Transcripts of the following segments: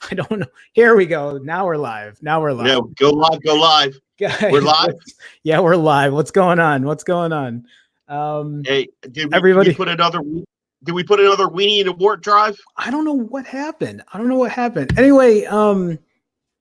I don't know. Here we go. Now we're live. Now we're live. No, go live, go live. Guys, We're live. Yeah, we're live. What's going on? What's going on? Hey, Everybody, did we put another weenie in the warp drive? I don't know what happened. Anyway,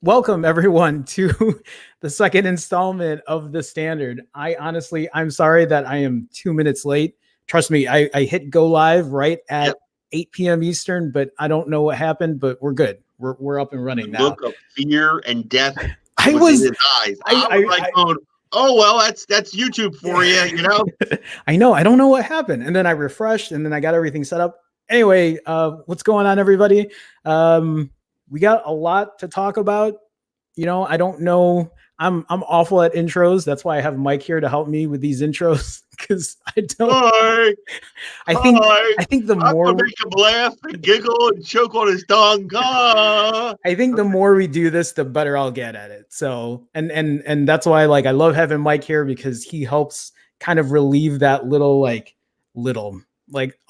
welcome everyone to the second installment of The Standard. I'm sorry that I am 2 minutes late. Trust me, I hit go live right at 8 p.m. Eastern, but I don't know what happened, but we're good. We're up and running now. Look of fear and death I was in his eyes. I was going, oh, well, that's YouTube for you, you know? I know. I don't know what happened. And then I refreshed and then I got everything set up. Anyway, what's going on, everybody? We got a lot to talk about. You know, I don't know. I'm awful at intros. That's why I have Mike here to help me with these intros because I don't. Hi. I think the more I make him laugh and giggle and choke on his tongue. Ah. I think the more we do this, the better I'll get at it. So and that's why I love having Mike here because he helps kind of relieve that a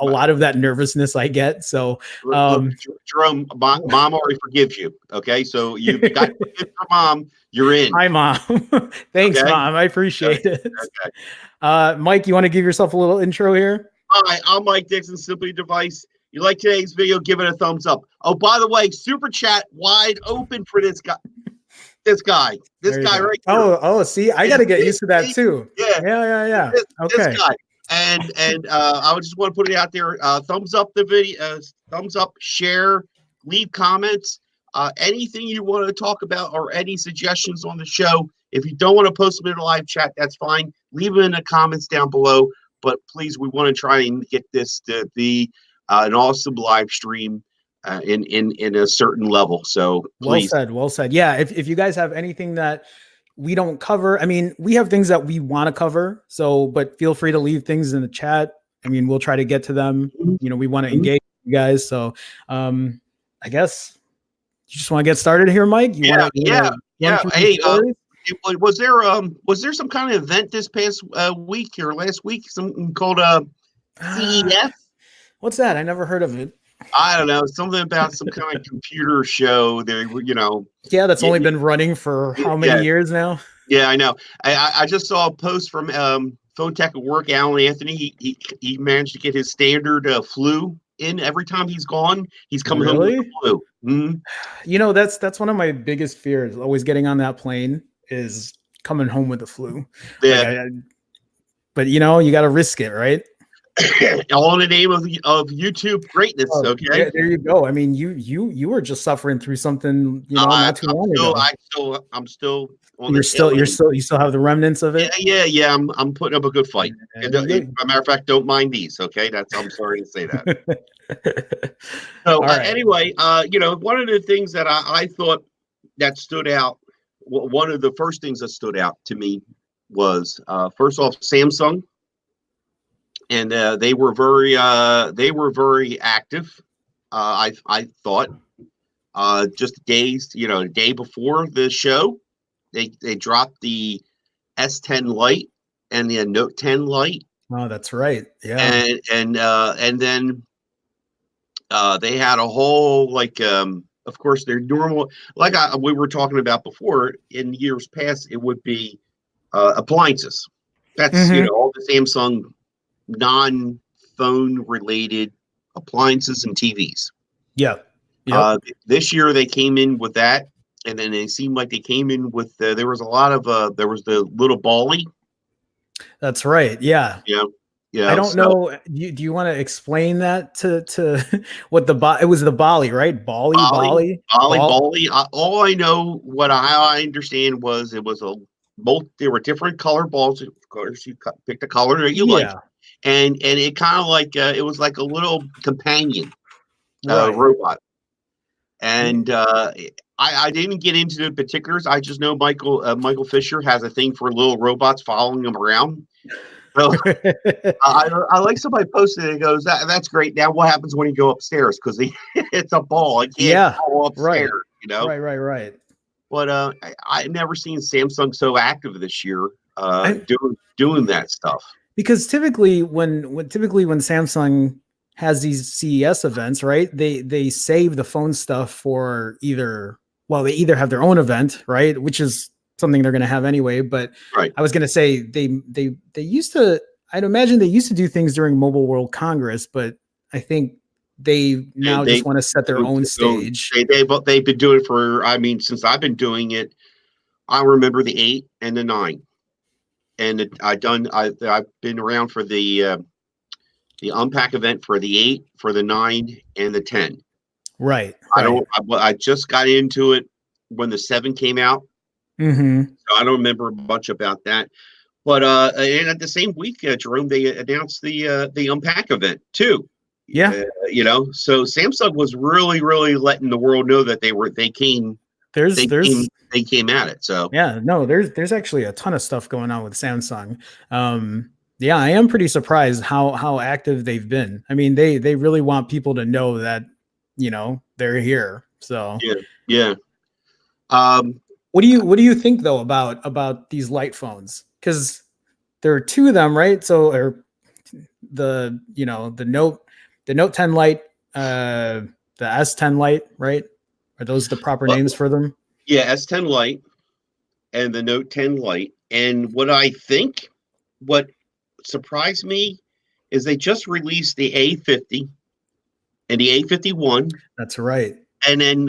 lot of that nervousness I get. So Jerome, mom already forgives you. Okay, so you got to forgive your mom. You're in. Hi, Mom. Thanks, okay? Mom. I appreciate it. Okay. Mike, you want to give yourself a little intro here? Hi, I'm Mike Dixon, Simply Device. You like today's video, give it a thumbs up. Oh, by the way, super chat wide open for this guy. This guy right here. Oh, see, I got to get used to that too. Yeah. This guy. And I just want to put it out there. Thumbs up the video, thumbs up, share, leave comments. Anything you want to talk about or any suggestions on the show. If you don't want to post them in a live chat, that's fine. Leave them in the comments down below. But please, we want to try and get this to be an awesome live stream in a certain level. So please. Well said. Yeah, if you guys have anything that we don't cover, I mean, we have things that we want to cover. So, but feel free to leave things in the chat. I mean, we'll try to get to them. You know, we want to engage you guys. So, I guess you just want to get started here, Mike. Yeah. Hey, was there some kind of event this past week or last week? Something called CES? What's that? I never heard of it. I don't know, something about some kind of computer show. There, you know. Yeah, that's only been running for how many years now? Yeah, I know. I just saw a post from Phone Tech at Work. Alan Anthony. He managed to get his standard flu in every time he's gone. He's coming home with the flu. Mm-hmm. You know, that's one of my biggest fears. Always getting on that plane is coming home with the flu. Yeah, but you know, you got to risk it, right? All in the name of YouTube greatness. Okay, there you go. I mean, you were just suffering through something, you know, not too long ago. I'm still on. You still have the remnants of it. Yeah. I'm putting up a good fight. As a matter of fact, don't mind these. Okay, I'm sorry to say that. So anyway, you know, one of the things that I thought that stood out. One of the first things that stood out to me was first off, Samsung. And they were very active. I thought just days, you know, a day before the show, they dropped the S10 Lite and the Note 10 Lite. Oh, that's right. Yeah. And then they had a whole of course, their normal we were talking about before in years past. It would be appliances. That's you know, all the Samsung non-phone related appliances and TVs. Yeah. This year they came in with that, and then it seemed like they came in with there was a lot of there was the little Bali. That's right. Yeah. Yeah. I don't know. Do you want to explain that to what it was the Bali, right? Bali. All I know, what I understand was it was there were different color balls. Of course, you pick the color that you like. And it kind of it was like a little companion robot. And I didn't get into the particulars. I just know Michael Fisher has a thing for little robots following him around. So I like somebody posted it and goes, that's great. Now what happens when you go upstairs? Because it's a ball. It can't go upstairs, you know? Right. But I've never seen Samsung so active this year doing that stuff. Because typically when Samsung has these CES events, right? They save the phone stuff for they either have their own event, right, which is something they're going to have anyway. But Right. I was going to say they used to. I'd imagine they used to do things during Mobile World Congress, but I think they now just want to set their own stage. They've been doing it for, I mean, since I've been doing it. I remember the 8 and the 9, and I've been around for the unpack event for the 8, for the 9, and the 10. Right. I just got into it when the 7 came out. Mm-hmm. So I don't remember much about that. But and at the same week, Jerome, they announced the unpack event too. Yeah. So Samsung was really, really letting the world know that they came at it. So yeah, no, there's actually a ton of stuff going on with Samsung. Yeah, I am pretty surprised how active they've been. I mean, they really want people to know that, they're here. So yeah. What do you think though about these light phones? Because there are two of them, right? So, or the Note 10 Lite, the S10 Lite, right? Are those the proper names for them? Yeah, S10 Lite and the Note 10 Lite. And what surprised me is they just released the A50 and the A51. That's right. And then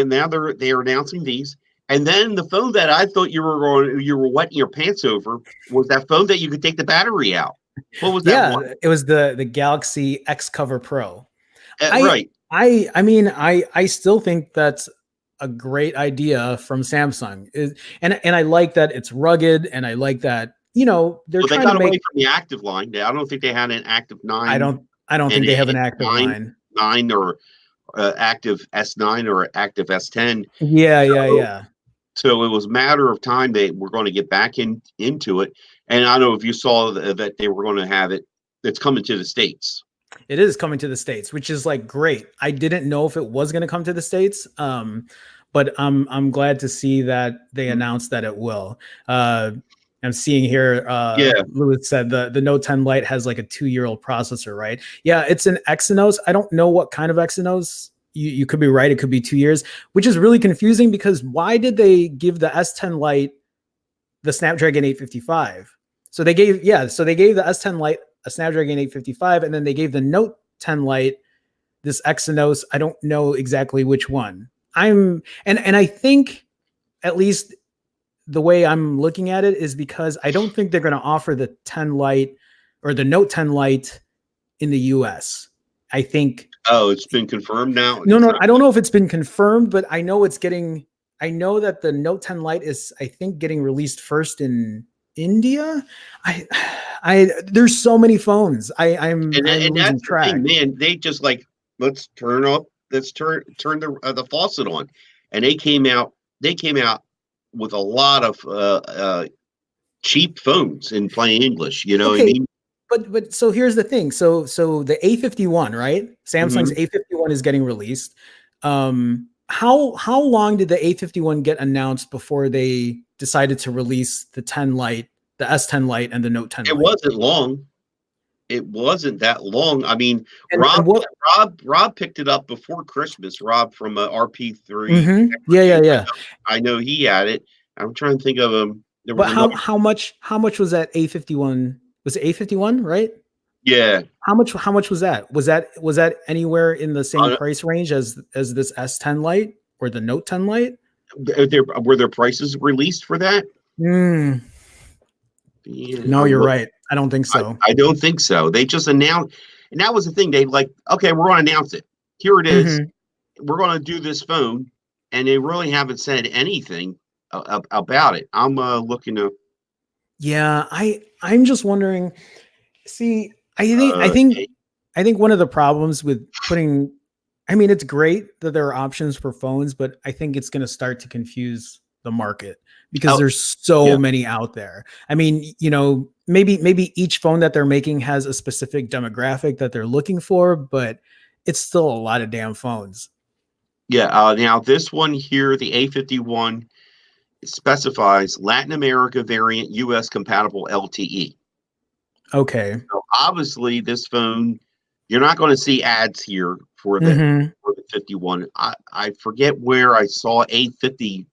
now they're announcing these. And then the phone that I thought you were wetting your pants over was that phone that you could take the battery out. What was that one? It was the Galaxy X Cover Pro. Right. I mean, I still think that's a great idea from Samsung. And I like that it's rugged, and I like that, they got away from the active line. I don't think they had an active 9. I don't think they have an active 9 or active S9 or active S10. Yeah. So it was a matter of time they were going to get back into it. And I don't know if you saw that they were going to have it. It's coming to the States. It is coming to the States, which is like great. I didn't know if it was going to come to the States, but I'm glad to see that they announced that it will. I'm seeing here, Lewis said the Note 10 Lite has like a 2-year-old processor, right? Yeah, it's an Exynos. I don't know what kind of Exynos. You could be right. It could be 2 years, which is really confusing because why did they give the S10 Lite the Snapdragon 855? So they gave the S10 Lite a Snapdragon 855, and then they gave the Note 10 Lite this Exynos. I don't know exactly which one. And I think, at least the way I'm looking at it, is because I don't think they're going to offer the 10 Lite or the Note 10 Lite in the US. I think. Oh, it's been confirmed now? No, I don't know if it's been confirmed, but I know I know that the Note 10 Lite is, I think, getting released first in India. There's so many phones. I'm losing track. The thing, man, they just like, let's turn the faucet on. And they came out with a lot of cheap phones in plain English, what I mean? But so here's the thing. So the A51, right? Samsung's A51 is getting released. How long did the A51 get announced before they decided to release the 10 Lite, the S10 Lite, and the Note 10 Lite? It wasn't long. It wasn't that long. I mean, Rob picked it up before Christmas. Rob from RP3. Yeah. I know he had it. I'm trying to think of him. But how much was that A51? Was it A51, right? Yeah. How much was that? Was that anywhere in the same price range as this S10 Lite or the Note 10 Lite? Were there prices released for that? No, you're right. I don't think so. I don't think so. They just announced, and that was the thing. They like, okay, we're going to announce it. Here it is. We're going to do this phone, and they really haven't said anything about it. I'm looking to. Yeah, I'm just wondering. See, I think one of the problems with putting, I mean, it's great that there are options for phones, but I think it's going to start to confuse the market because there's so many out there. I mean, maybe each phone that they're making has a specific demographic that they're looking for, but it's still a lot of damn phones. Yeah. Now this one here, the A51, specifies Latin America variant, US compatible LTE. Okay. So obviously this phone You're not going to see ads here for the 51. I forget where I saw 850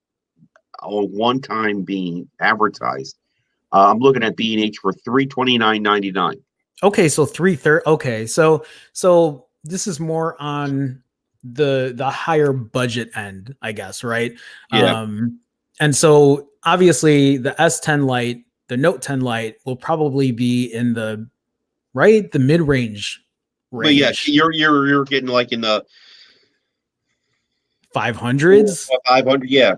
on one time being advertised. I'm looking at B&H for $329.99. Okay, so 330. Okay, so this is more on the higher budget end, I guess, right? Yeah. And so obviously the S10 Lite, the Note 10 Lite will probably be in the mid-range But yeah, range. you're getting like in the 500s. 500. Yeah,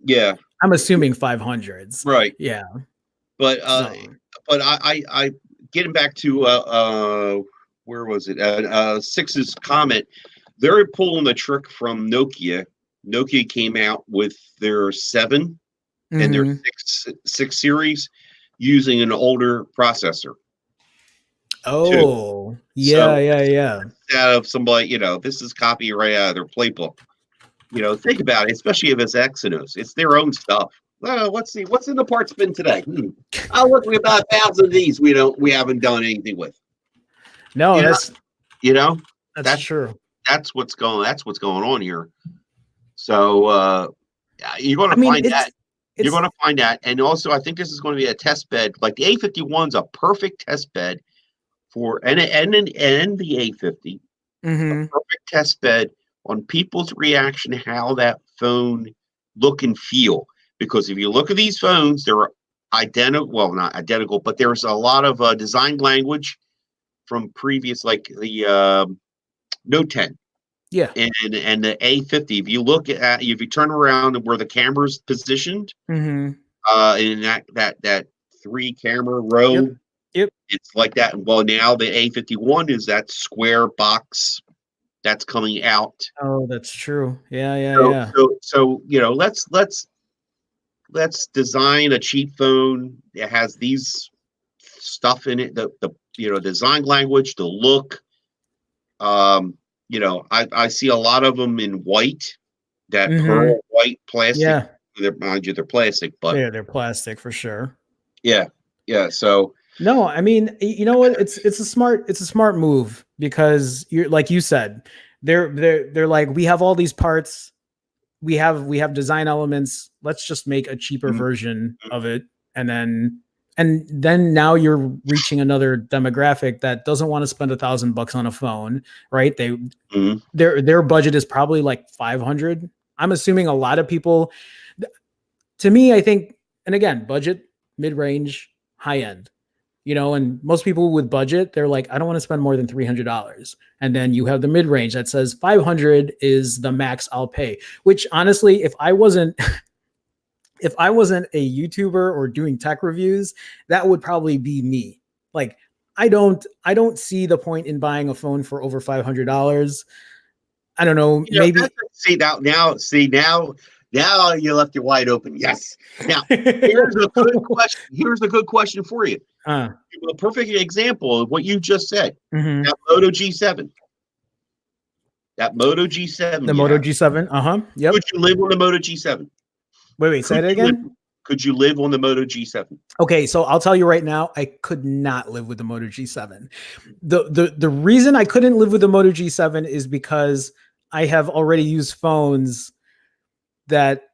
yeah, I'm assuming 500s. right. Yeah. But So I getting back to where was it? Six's comment. They're pulling the trick from Nokia. Nokia came out with their 7 and their 6 series using an older processor. Oh, too. yeah, So yeah. out of somebody, this is copy right out of their playbook. Think about it, especially if it's Exynos. It's their own stuff. Let's see what's in the parts bin today. Oh, look, we about 1,000 of these. We haven't done anything with. No, that's true. That's what's going on here. So you're going to find that. You're going to find that, and also I think this is going to be a test bed. Like the A51 is a perfect test bed for and the A50, a perfect test bed on people's reaction, how that phone look and feel. Because if you look at these phones, they're identical. Well, not identical, but there's a lot of design language from previous, like the Note 10. Yeah. And the A50. If you turn around where the camera's positioned, in that 3 camera row, yep, it's like that. Well, now the A51 is that square box that's coming out. Oh, that's true. Yeah. So let's design a cheap phone that has these stuff in it. The design language, the look. I see a lot of them in white, that pearl white plastic. Yeah. Mind you, they're plastic, but they're plastic for sure. Yeah. So no, I mean, you know what? It's a smart move, because you're like you said, they're like, we have all these parts, we have design elements. Let's just make a cheaper version of it, and then now you're reaching another demographic that doesn't want to spend $1,000 on a phone, right? Their budget is probably like 500. I'm assuming a lot of people. To me, I think, and again, budget, mid-range, high end. And most people with budget, they're like, I don't want to spend more than $300. And then you have the mid-range that says 500 is the max I'll pay, which honestly, if I wasn't a YouTuber or doing tech reviews, that would probably be me. Like, I don't see the point in buying a phone for over $500. I don't know. Maybe now you left it wide open. Yes. Now here's a good question. Here's a good question for you. A perfect example of what you just said. That Moto G7. The Moto G7. Yep. Could you live on the Moto G7? Wait, say that again. Could you live on the Moto G7? Okay, so I'll tell you right now, I could not live with the Moto G7. The reason I couldn't live with the Moto G7 is because I have already used phones that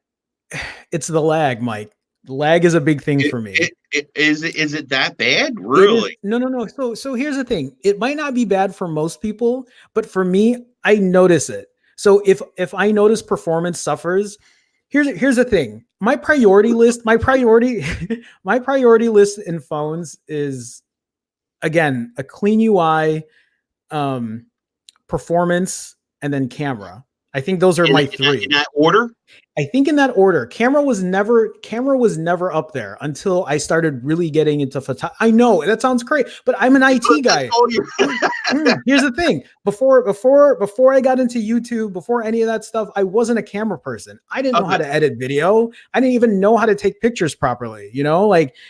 it's the lag, Mike. Lag is a big thing for me. Is it that bad? Really? No. So here's the thing. It might not be bad for most people, but for me, I notice it. So if I notice performance suffers, here's the thing. My priority list in phones is, again, a clean UI, performance, and then camera. I think those are my 3. In that order? I think in that order. Camera was never up there until I started really getting into photography. I know that sounds great, but I'm an IT guy. Here's the thing. Before I got into YouTube, before any of that stuff, I wasn't a camera person. I didn't know how to edit video. I didn't even know how to take pictures properly,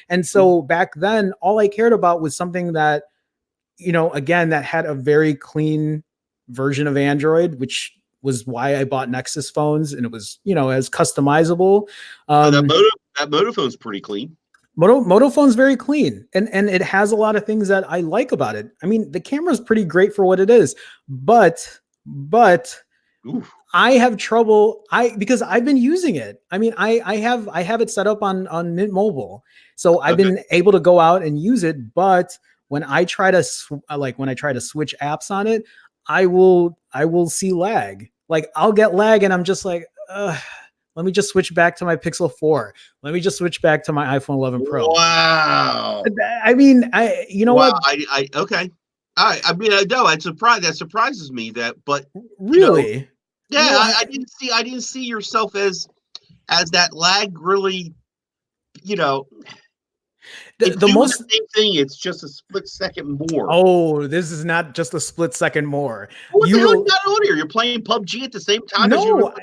and so back then all I cared about was something that, again, that had a very clean version of Android, which was why I bought Nexus phones, and it was, as customizable. That Moto phone's pretty clean. Moto phone's very clean, and it has a lot of things that I like about it. I mean, the camera's pretty great for what it is, but Oof. I have trouble because I've been using it. I mean, I have it set up on Mint Mobile, so I've Okay. been able to go out and use it. But when I try to switch apps on it, I will see lag. Like I'll get lag, and I'm just like, let me just switch back to my Pixel 4. Let me just switch back to my iPhone 11 Pro. Wow. I mean, you know what? I okay. I mean, I know. That surprises me. But Really? Yeah, I didn't see yourself as that lag really. It's The doing most the same thing. It's just a split second more. Oh, this is not just a split second more. What the hell you got on here? You're playing PUBG at the same time? No,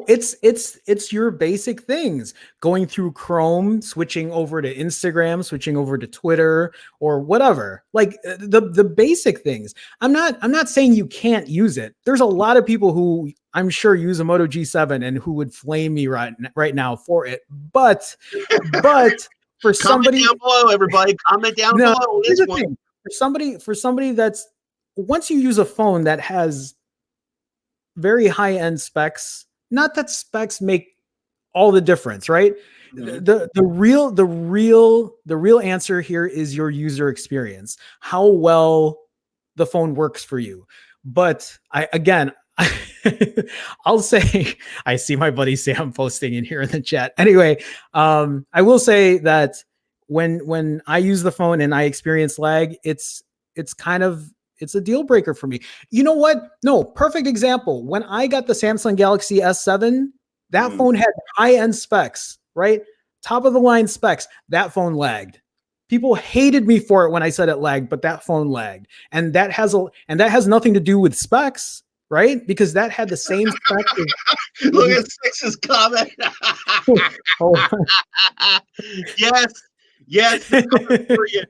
it's your basic things. Going through Chrome, switching over to Instagram, switching over to Twitter, or whatever. Like the basic things. I'm not saying you can't use it. There's a lot of people who I'm sure use a Moto G7 and who would flame me right now for it. But for somebody down below, everybody, comment down below. Here's the thing. For somebody that's once you use a phone that has very high end specs, not that specs make all the difference, right? Mm-hmm. The real answer here is your user experience, how well the phone works for you. But I'll say, I see my buddy Sam posting in here in the chat. Anyway, I will say that when I use the phone and I experience lag, it's a deal breaker for me. You know what? No, perfect example. When I got the Samsung Galaxy S7, that phone had high-end specs, right? Top of the line specs. That phone lagged. People hated me for it when I said it lagged, but that phone lagged. And that has nothing to do with specs, right? Because that had the same specs. Look at Six's comment. Yes, for you.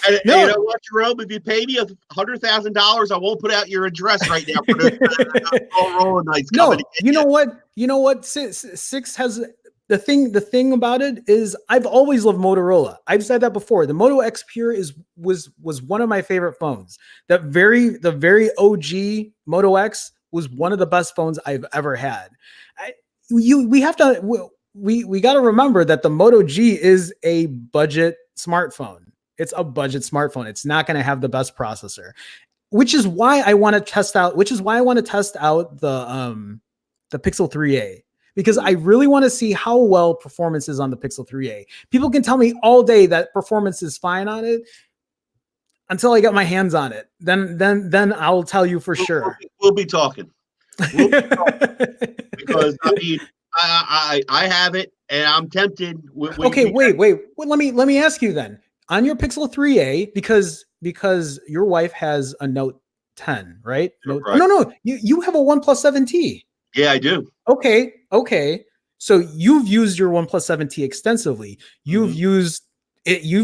And you know what, Jerome? If you pay me $100,000, I won't put out your address right now for this rolling nights. No, you know what? Six has the thing about it is I've always loved Motorola. I've said that before. The Moto X Pure was one of my favorite phones. The very OG Moto X was one of the best phones I've ever had. We got to remember that the Moto G is a budget smartphone. It's a budget smartphone. It's not going to have the best processor, which is why I want to test out the Pixel 3a, because I really want to see how well performance is on the Pixel 3a. People can tell me all day that performance is fine on it until I get my hands on it. Then I'll tell you for sure. We'll be talking. Because I mean, I have it and I'm tempted. Wait. Well, let me ask you then. On your Pixel 3a, because your wife has a Note 10, right? Right. No, you have a OnePlus 7T. Yeah, I do. Okay. So you've used your OnePlus 7T extensively. You've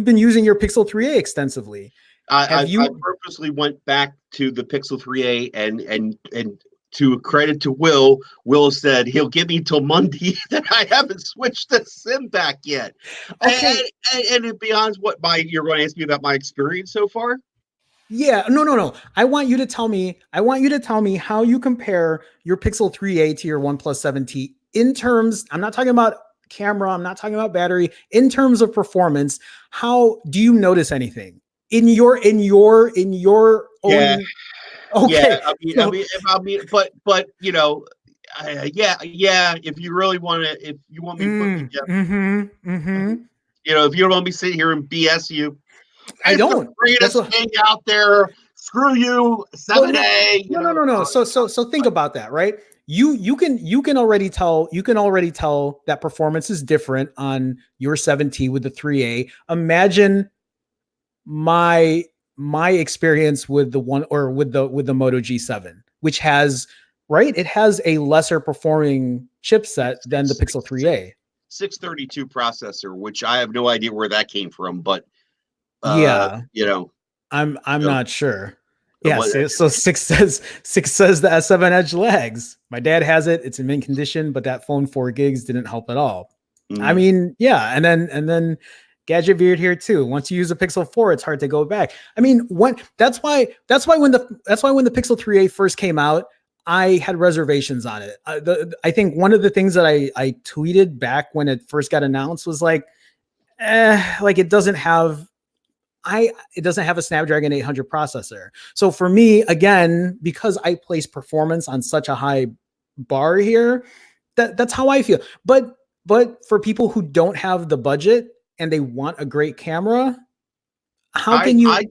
been using your Pixel 3a extensively. I purposely went back to the Pixel 3a and to credit to Will said he'll give me till Monday that I haven't switched the SIM back yet. Okay. And beyond you're going to ask me about my experience so far? Yeah, no. I want you to tell me how you compare your Pixel 3a to your OnePlus 7T in terms, I'm not talking about camera, I'm not talking about battery, in terms of performance. How do you notice anything in your own? Yeah. Okay. Yeah, I mean, but you know, if you really want to, if you want me to put you know, if you don't want me to sit here and BS you, I don't. Greatest thing out there. Screw you, 7A. No. So think about that, right? You can already tell that performance is different on your 7T with the 3A. Imagine my experience with the Moto G7, which has, right? It has a lesser performing chipset than the Pixel 3a. 632 processor, which I have no idea where that came from, but you know, I'm not sure. Yeah, so Six says the S7 Edge lags. My dad has it. It's in mint condition, but that phone 4 gigs didn't help at all. I mean, yeah, and then Gadget Beard here too. Once you use a Pixel 4, it's hard to go back. I mean, that's why when the Pixel 3a first came out, I had reservations on it. I think one of the things that I tweeted back when it first got announced was like it doesn't have a Snapdragon 800 processor. So for me, again, because I place performance on such a high bar here, that's how I feel. But for people who don't have the budget and they want a great camera, how can you? I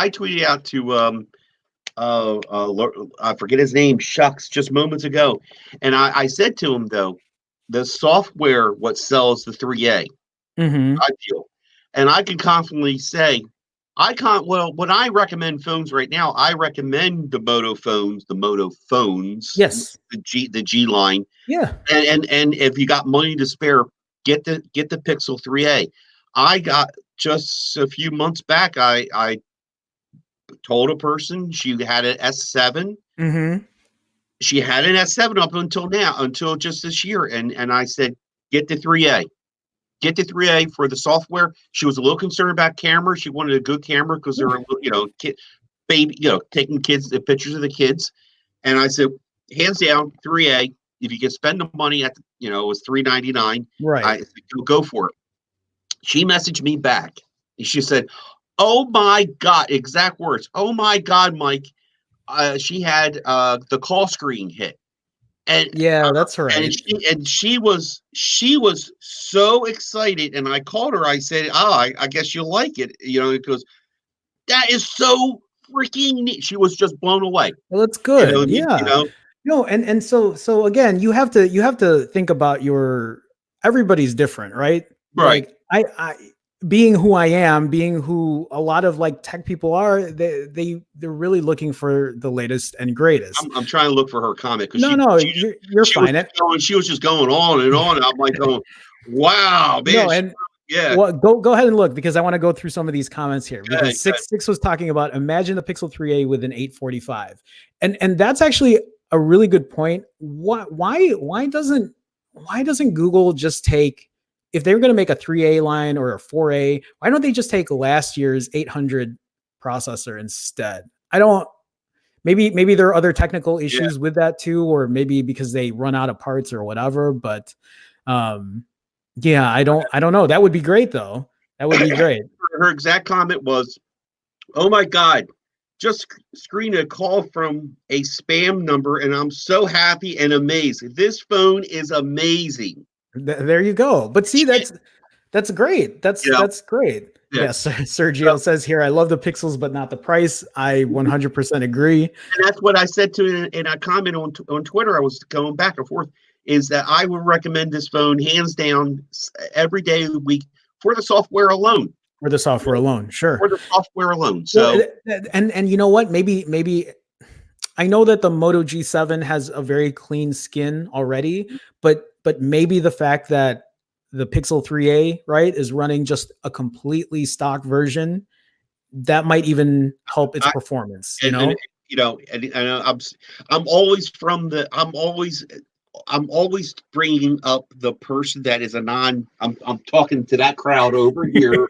tweeted out to I forget his name, shucks, just moments ago, and I said to him though, the software what sells the 3A, I feel, and I can confidently say, when I recommend phones right now, I recommend the Moto phones, Yes, the G line, yeah, and if you got money to spare, get the Pixel 3A. I got just a few months back, I told a person she had an S7. She had an S7 up until now, until just this year, and I said, get the 3A. Get the 3A for the software. She was a little concerned about camera. She wanted a good camera because they're, taking pictures of the kids. And I said, hands down, 3A. If you can spend the money at, it was $399. right. I said, go for it. She messaged me back. She said, "Oh my God!" Exact words. "Oh my God, Mike." She had the call screen hit. And yeah, that's right. And she was so excited, and I called her. I said, I guess you'll like it, because that is so freaking neat. She was just blown away. Well, that's good. Yeah. No, and so again, you have to think about everybody's different, right? Right. Like I being who I am, being who a lot of like tech people are, they're really looking for the latest and greatest. I'm trying to look for her comment because you're fine. She was just going on and on. And I'm like going, wow, man. No, and yeah. Well, go ahead and look, because I want to go through some of these comments here, because six was talking about, imagine the Pixel 3a with an 845, and that's actually a really good point. Why doesn't Google just take, if they were going to make a 3A line or a 4A, why don't they just take last year's 800 processor instead? Maybe there are other technical issues with that too, or maybe because they run out of parts or whatever, but yeah, I don't know. That would be great though. That would be great. Her exact comment was, "Oh my God, just screened a call from a spam number and I'm so happy and amazed. This phone is amazing." There you go. But see, that's great. That's great. Yes, Sergio says here, I love the pixels, but not the price. I 100% agree. And that's what I said to in a comment on Twitter. I was going back and forth, is that I would recommend this phone hands down every day of the week for the software alone. For the software alone, sure. For the software alone. So and you know what? Maybe I know that the Moto G7 has a very clean skin already, but maybe the fact that the Pixel 3a, right, is running just a completely stock version, that might even help its performance. I'm always bringing up the person that is I'm talking to that crowd over here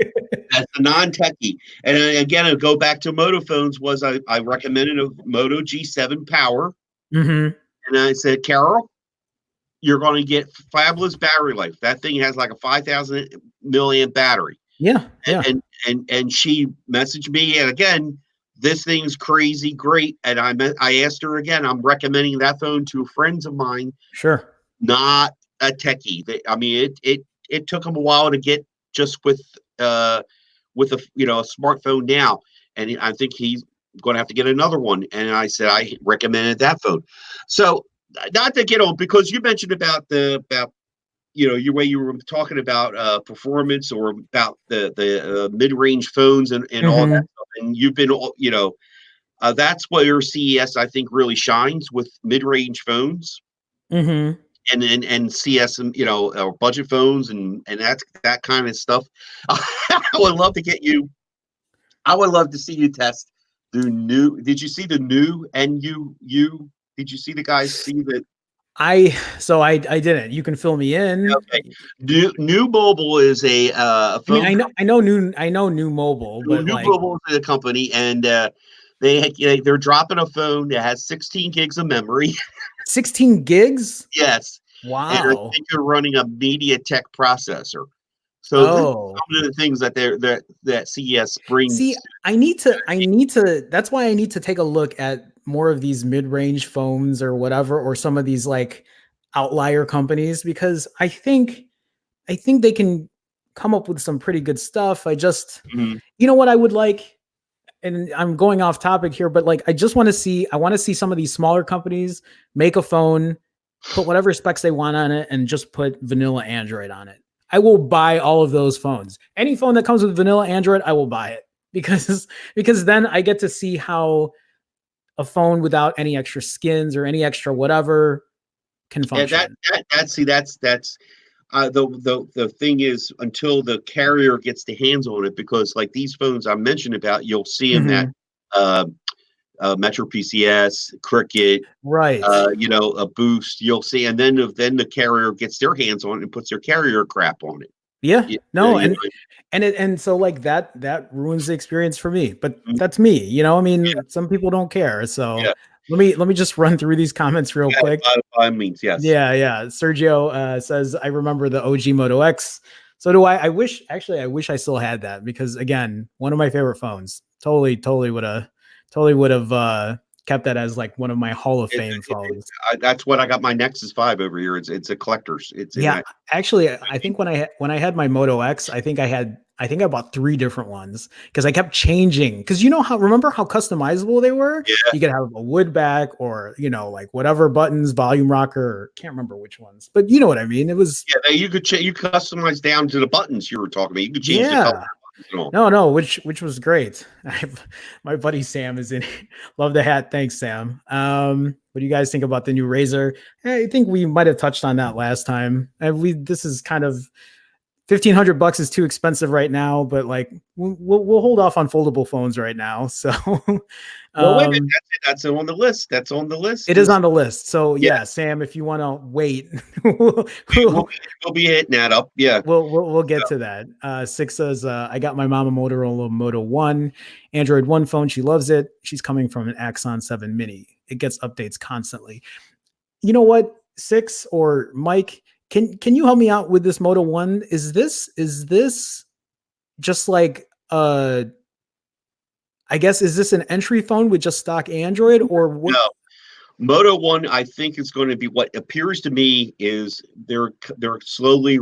as a non-techie. And again, I go back to Moto phones. I recommended a Moto G7 Power, and I said, Carol, you're going to get fabulous battery life. That thing has like a 5,000 milliamp battery. Yeah. And she messaged me, and again, this thing's crazy great. And I asked her again, I'm recommending that phone to friends of mine. Sure. Not a techie. It took them a while to get just with a smartphone now. And I think he's going to have to get another one. And I said, I recommended that phone. So not to get on, because you mentioned about your way you were talking about performance, or about the mid-range phones and all that stuff. And you've been, that's where CES, I think, really shines, with mid-range phones and CS, or budget phones and that kind of stuff. I would love to see you test the new. Did you see the new NU? Did you see the guys see that? I didn't. You can fill me in. Okay. New Mobile is a I mean, phone company. I know New Mobile, but New like Mobile is a company, and they're dropping a phone that has 16 gigs of memory. 16 gigs? Yes, and I Wow. think you're running a MediaTek processor. So this is Oh. some of the things that CES brings. See, I need to that's why I need to take a look at more of these mid-range phones or whatever, or some of these like outlier companies, because I think they can come up with some pretty good stuff. I just, Mhm. you know what I would like, and I'm going off topic here, but like I want to see some of these smaller companies make a phone, put whatever specs they want on it, and just put vanilla Android on it. I will buy all of those phones. Any phone that comes with vanilla Android, I will buy it because then I get to see how a phone without any extra skins or any extra whatever can And function. that's the thing is, until the carrier gets the hands on it, because like these phones I mentioned about, you'll see them at Mhm. uh, Metro PCS, Cricket, Right. a Boost. You'll see, and then the carrier gets their hands on it and puts their carrier crap on it. Yeah. No, You and so like that ruins the experience for me. But know, that's me, you know. I yeah, mean, some people don't care. yeah, So let me just run through these comments real yeah. quick. By means, yes. Yeah, yeah. Sergio says, I remember the OG Moto X. So do I. I wish I still had that, because again, one of my favorite phones. Totally would have kept that as like one of my Hall of It, Fame phones. that's what I got my Nexus 5 over here. It's a collector's. It's in Yeah, that. actually, I think when I had my Moto X, I think I bought three different ones because I kept changing. Because you know how, remember how customizable they were? Yeah, You could have a wood back, or like whatever buttons, volume rocker, or can't remember which ones, but you know what I mean. It was, yeah. You could you customize down to the buttons you were talking about. You could change the color yeah. and all. No, no, which was great. My buddy Sam is in. Love the hat. Thanks, Sam. What do you guys think about the new Razor? I think we might have touched on that last time. And this is kind of, $1,500 is too expensive right now, but like we'll hold off on foldable phones right now. So Well, wait a minute. um, That's on the list. That's on the list. it is Just on the list. So yeah, yeah, Sam, if you want to wait, we'll, we'll we'll, we'll be hitting that up. Yeah. we'll So, get to that. Six says, I got my mom a Motorola Moto 1, Android 1 phone. She loves it. She's coming from an Axon 7 Mini. It gets updates constantly. You know what, Six or Mike, can you help me out with this Moto 1? Is this just like I guess, is this an entry phone with just stock Android, or what? no, Moto One, I think is going to be what appears to me is they're slowly.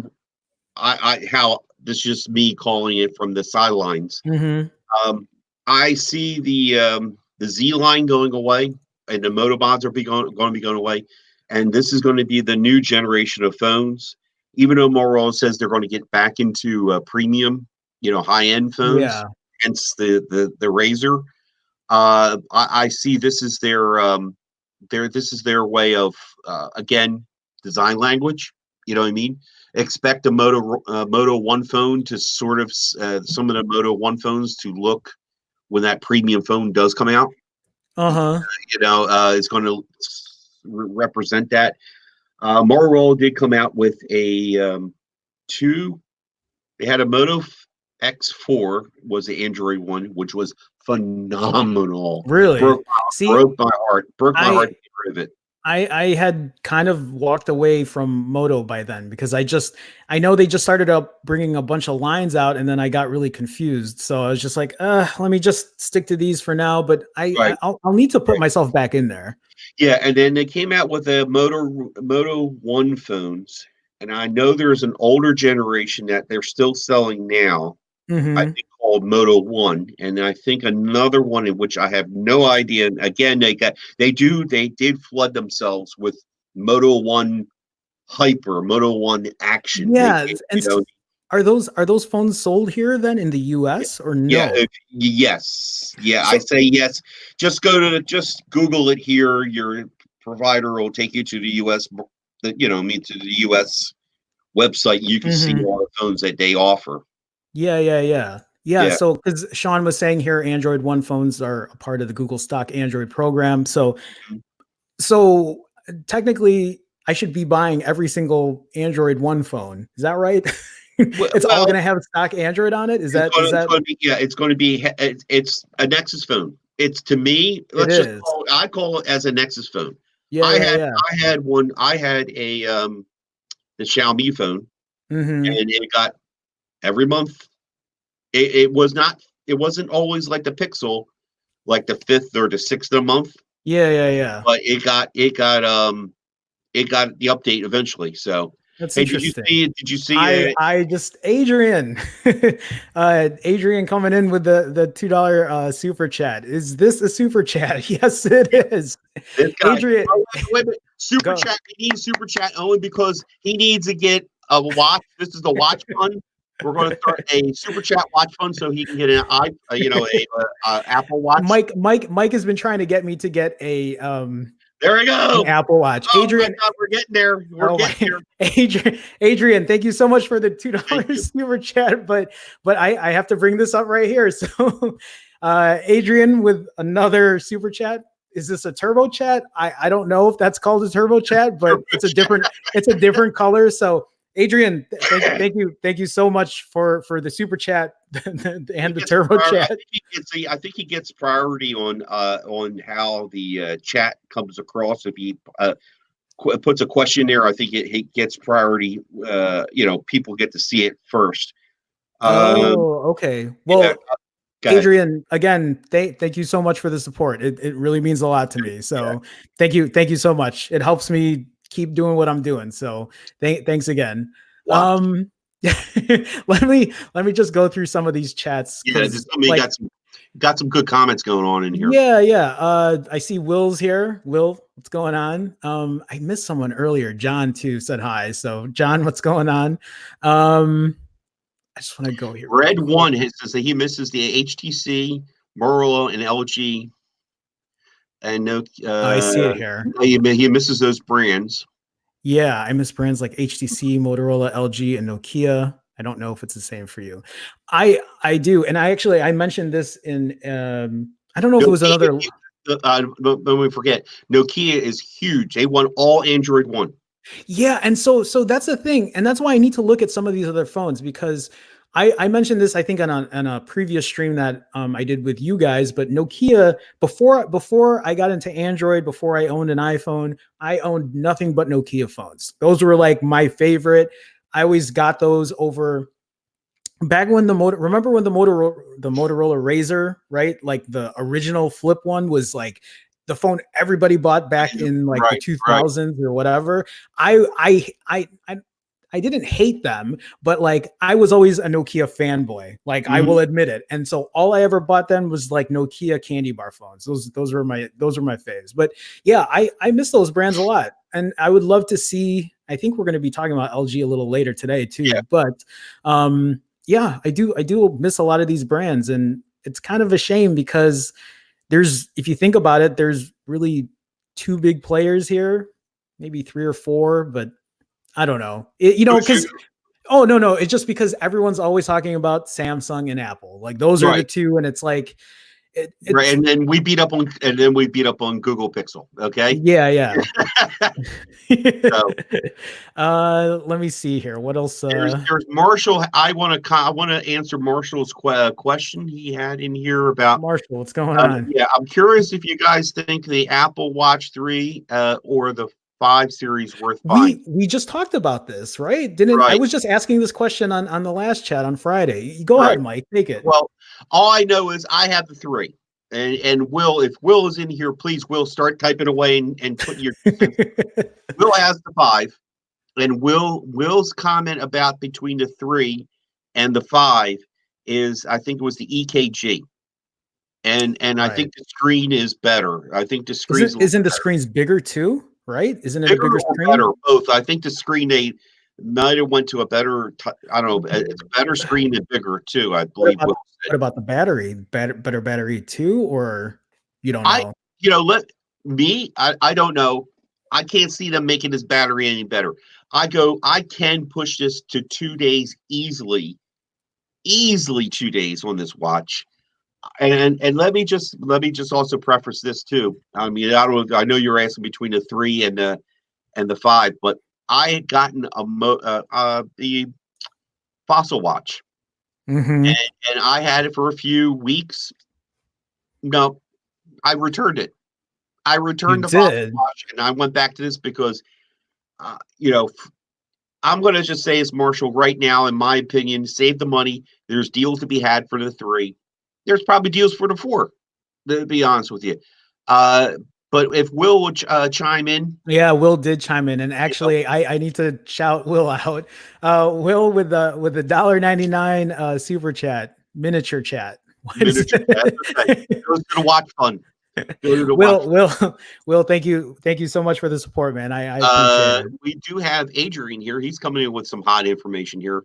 How this is just me calling it from the sidelines. Mhm. Um, I see the Z line going away, and the Motobots are going to be going away, and this is going to be the new generation of phones. Even though Motorola says they're going to get back into premium, high end phones, Yeah. hence the Razor. I see this is their way of again design language. You know what I mean? Expect a Moto One phone to sort of some of the Moto One phones to look when that premium phone does come out. Uh-huh. It's going to represent that. Motorola did come out with a two. They had a Moto X4 was the Android one, which was phenomenal. Really? Broke See, broke my heart. Broke my I heart to get rid of it. I had kind of walked away from Moto by then, because I know they just started up bringing a bunch of lines out, and then I got really confused. So I was just like, let me just stick to these for now, but Right. I'll need to put Right. myself back in there. Yeah, and then they came out with a Moto One phones, and I know there's an older generation that they're still selling now. I Mhm. think called Moto One, and I think another one in which I have no idea. Again, they did flood themselves with Moto One Hyper, Moto One Action. Yeah, and are those phones sold here then in the yeah, US, or yeah, no? yes, yeah. I So say yes. Just Google it here. Your provider will take you to the U.S. To the U.S. website. You can see mhm. all the phones that they offer. Yeah, yeah, yeah. Yeah, Yeah. so because Sean was saying here, Android One phones are a part of the Google stock Android program. So technically, I should be buying every single Android One phone. Is that right? Well, It's all going to have stock Android on it. Is that? It's going to be. It's a Nexus phone. It's to me. It Let's just is. I call it as a Nexus phone. Yeah, yeah. I had one. I had the Xiaomi phone, Mm-hmm. and it got every month. It was not. It wasn't always like the Pixel, like the 5th or the 6th of the month. Yeah, yeah, yeah. But it got the update eventually. So That's hey, interesting. Did you see it? I just Adrian, Adrian coming in with the $2 super chat. Is this a super chat? Yes, it is. This guy, Adrian, wait a minute. Super chat. He needs super chat only because he needs to get a watch. This is the watch fund. We're going to start a super chat watch fund so he can get an Apple Watch. Mike has been trying to get me to get a There we go. Apple Watch. Oh Adrian, my God, we're getting there. We're getting there. Adrian, thank you so much for the $2 super chat. But I have to bring this up right here. So, Adrian with another super chat. Is this a turbo chat? I don't know if that's called a turbo chat, but it's a different color. So, Adrian, thank you so much for the super chat and the turbo chat. I think he gets priority on how the chat comes across. If he puts a question there, I think he gets priority. People get to see it first. Okay. Well, yeah, Adrian, again, thank you so much for the support. It really means a lot to me. So thank you so much. It helps me keep doing what I'm doing. So thanks again. Wow. Let me just go through some of these chats. Yeah, got some good comments going on in here. Yeah. I see Will's here. Will, what's going on? I missed someone earlier. John too said hi. So John, what's going on? I just want to go here. Red One says that he misses the HTC, Motorola, and LG. And I see it here. He misses those brands. Yeah, I miss brands like HTC, Motorola, LG, and Nokia. I don't know if it's the same for you. I do, and I mentioned this in I don't know if it was another. But we forget, Nokia is huge. They won all Android One. Yeah, and so that's the thing, and that's why I need to look at some of these other phones because I mentioned this I think on a previous stream that I did with you guys, but Nokia before I got into Android, before I owned an iPhone, I owned nothing but Nokia phones. Those were like my favorite. I always got those over back when remember when the Motorola Razr, right? Like the original flip one was like the phone everybody bought back in like the 2000s or whatever. I didn't hate them, but like I was always a Nokia fanboy. Like I will admit it. And so all I ever bought then was like Nokia candy bar phones. Those were my faves. But yeah, I miss those brands a lot. And I would love to see, I think we're going to be talking about LG a little later today too. Yeah. But yeah, I do miss a lot of these brands. And it's kind of a shame because if you think about it, there's really 2 big players here, maybe 3 or 4, but I don't know. Because no. It's just because everyone's always talking about Samsung and Apple. Like those are the 2, and it's like right. And then we beat up on Google Pixel. Okay. Yeah. Let me see here. What else? There's Marshall. I want to answer Marshall's question he had in here about Marshall. What's going on? Yeah, I'm curious if you guys think the Apple Watch 3 or the 5 series worth buying. We just talked about this, right? I was just asking this question on the last chat on Friday. Go ahead, Mike. Take it. Well, all I know is I have the 3. And Will, if Will is in here, please, Will, start typing away and put your Will has the 5. And Will's comment about between the 3 and the 5 is I think it was the EKG. And I think the screen is better. I think the screen isn't the screen's bigger too? Right? Isn't it bigger a bigger screen? Better, both. I think the screen they might have went to a better. I don't know. It's a better screen and bigger too. I believe. What about the battery? Better battery too, or you don't know? I don't know. I can't see them making this battery any better. I can push this to 2 days easily 2 days on this watch. And let me just also preface this too. I mean, I know you're asking between the 3 and and the 5, but I had gotten the Fossil Watch, Mm-hmm. and I had it for a few weeks. No, I returned it. I You returned the Fossil did. Watch, and I went back to this because, you know, I'm going to just say as Marshall right now, in my opinion, save the money. There's deals to be had for the 3. There's probably deals for the 4, to be honest with you. But if Will would chime in. Yeah, Will did chime in, and actually, I need to shout Will out. Will with the $1.99 super chat, miniature chat. What is Miniature. That's okay. it? Goes to the watch fund. Go to the watch. Will, thank you so much for the support, man. I appreciate it. We do have Adrian here. He's coming in with some hot information here.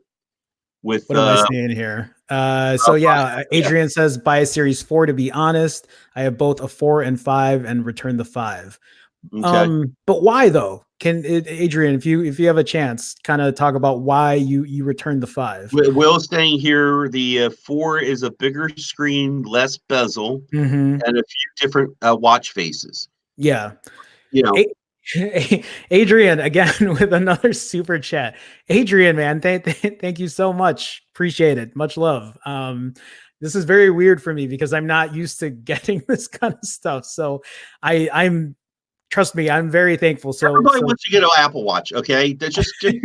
With What am I seeing here? So yeah, Adrian says buy a Series 4. To be honest, I have both a 4 and 5, and return the 5. Okay. But why though? Adrian, if you have a chance, kind of talk about why you returned the 5. Will saying here the 4 is a bigger screen, less bezel, Mm-hmm. and a few different watch faces. Yeah. You know, Adrian again with another super chat. Adrian, man, thank you so much. Appreciate it. Much love. This is very weird for me because I'm not used to getting this kind of stuff. So I'm trust me, I'm very thankful. So everybody wants to get an Apple Watch, okay? Just shut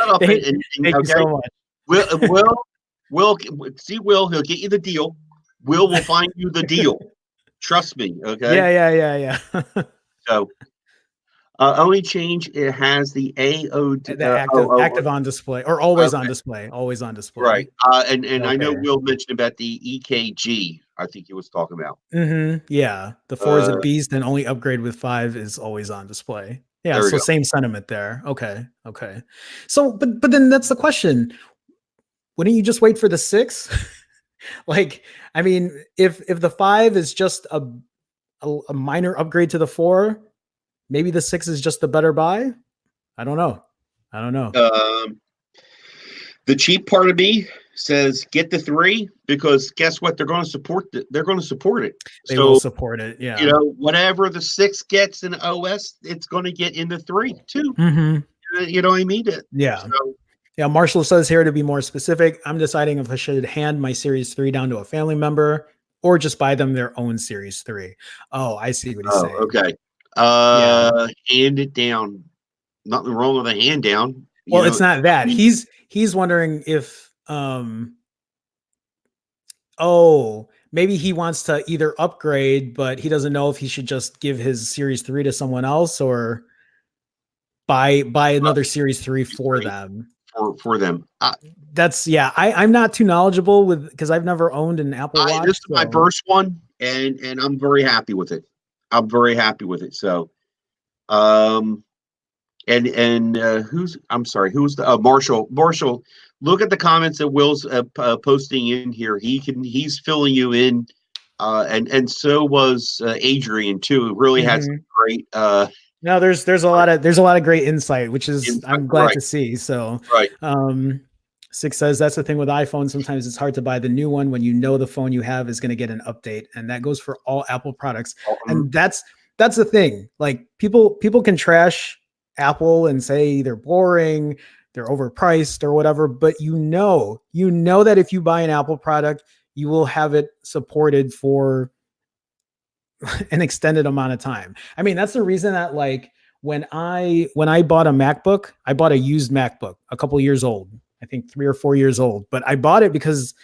up thank and you okay? so much. Will see Will, he'll get you the deal. Will find you the deal. Trust me, okay? Yeah. So only change, it has the The active on display or always on display. Always on display. Right. And Okay. I know Will mentioned about the EKG. I think he was talking about. Mm-hmm. Yeah. The 4 is a beast, and only upgrade with 5 is always on display. Yeah. So same sentiment there. Okay. So, but then that's the question. Wouldn't you just wait for the 6? Like, I mean, if the 5 is just a minor upgrade to the 4, maybe the 6 is just a better buy. I don't know. The cheap part of me says get the 3 because guess what? They're going to support it. They're going to support it. They will support it. Yeah. You know, whatever the 6 gets in OS, it's going to get in the 3 too. Mm-hmm. You know what I mean? Yeah. So, yeah. Marshall says here, to be more specific, I'm deciding if I should hand my Series 3 down to a family member or just buy them their own Series 3. Oh, I see what he's saying. Okay. Hand it down. Nothing wrong with a hand down. Well, it's not that. He's wondering if maybe he wants to either upgrade, but he doesn't know if he should just give his Series 3 to someone else or buy another Series 3 for them. For them. I'm not too knowledgeable because I've never owned an Apple Watch. This is my first one, and I'm very happy with it. So, who's the Marshall? Marshall, look at the comments that Will's posting in here. He's filling you in, and so was Adrian too. It really has some great. No, there's a lot of great insight, which is I'm glad to see. So, Six says that's the thing with iPhone. Sometimes it's hard to buy the new one when you know the phone you have is going to get an update, and that goes for all Apple products. And that's the thing. Like people can trash Apple and say they're boring, they're overpriced or whatever, but you know that if you buy an Apple product, you will have it supported for an extended amount of time. I mean, that's the reason that like when I bought a MacBook, I bought a used MacBook, a couple years old, I think 3 or 4 years old, but I bought it because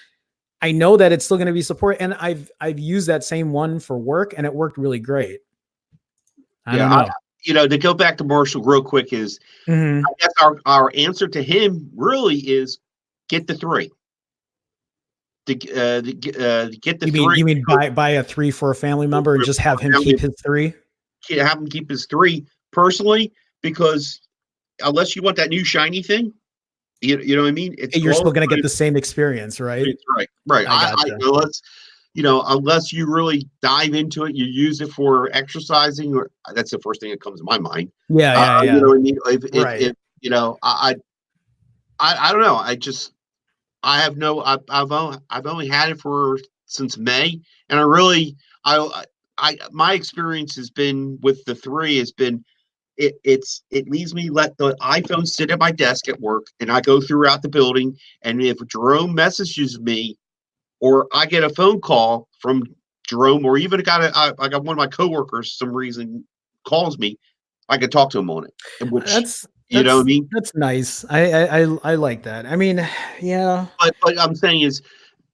I know that it's still going to be supported, and I've used that same one for work, and it worked really great. I don't know. To go back to Marshall real quick is, I guess our answer to him really is get the 3. Get the 3. You mean buy a 3 for a family member and just have him keep his 3? Have him keep his 3 personally, because unless you want that new shiny thing, you know what I mean. You're still going to get the same experience, right? Right. Unless you really dive into it, you use it for exercising, or that's the first thing that comes to my mind. Yeah. You know what I mean? If I don't know. I've only had it since May, and my experience has been with the 3 has been it leaves me let the iPhone sit at my desk at work, and I go throughout the building. And if Jerome messages me, or I get a phone call from Jerome, or even I got one of my coworkers some reason calls me, I can talk to him on it. Which you know what I mean? That's nice. I like that. I mean, yeah. But I'm saying is,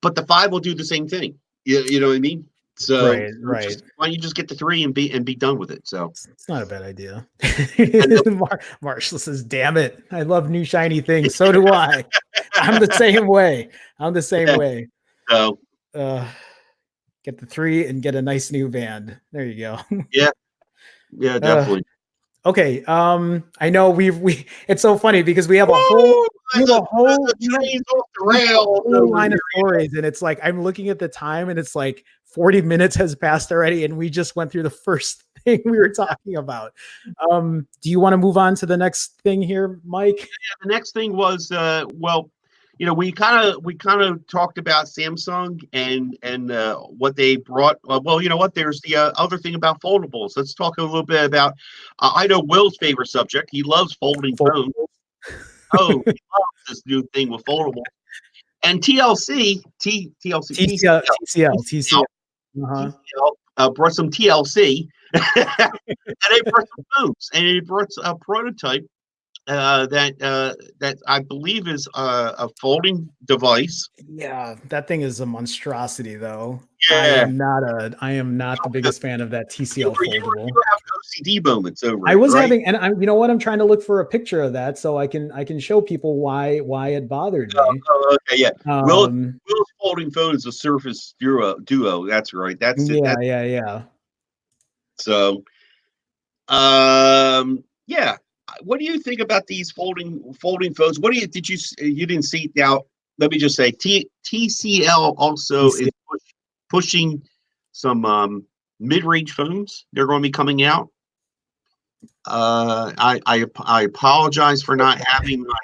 but the 5 will do the same thing. You know what I mean? So Right. why don't you just get the 3 and be done with it? So it's not a bad idea. and Marshall says, "Damn it, I love new shiny things. So do I. I'm the same way. Way. So get the 3 and get a nice new band. There you go. Yeah, definitely. Okay. I know it's so funny because we have a whole line of stories, and it's like I'm looking at the time and it's like 40 minutes has passed already, and we just went through the first thing we were talking about. Do you want to move on to the next thing here, Mike? Yeah, the next thing was we kind of talked about Samsung and what they brought. Well, you know what? There's the other thing about foldables. Let's talk a little bit about. I know Will's favorite subject. He loves folding phones. Oh, he loves this new thing with foldables. And TCL brought some TLC, and they brought some phones, and they brought a prototype that I believe is a folding device. Yeah, that thing is a monstrosity, though. Yeah. I am not the biggest fan of that TCL foldable. You were having OCD moments over it. I was having, and you know what? I'm trying to look for a picture of that so I can show people why it bothered me. Okay, yeah. Will's folding phone is a Surface Duo. That's right. That's it. Yeah. So, yeah. What do you think about these folding phones? What you didn't see now? Let me just say, TCL also is pushing some mid-range phones. They're going to be coming out. I apologize for not having my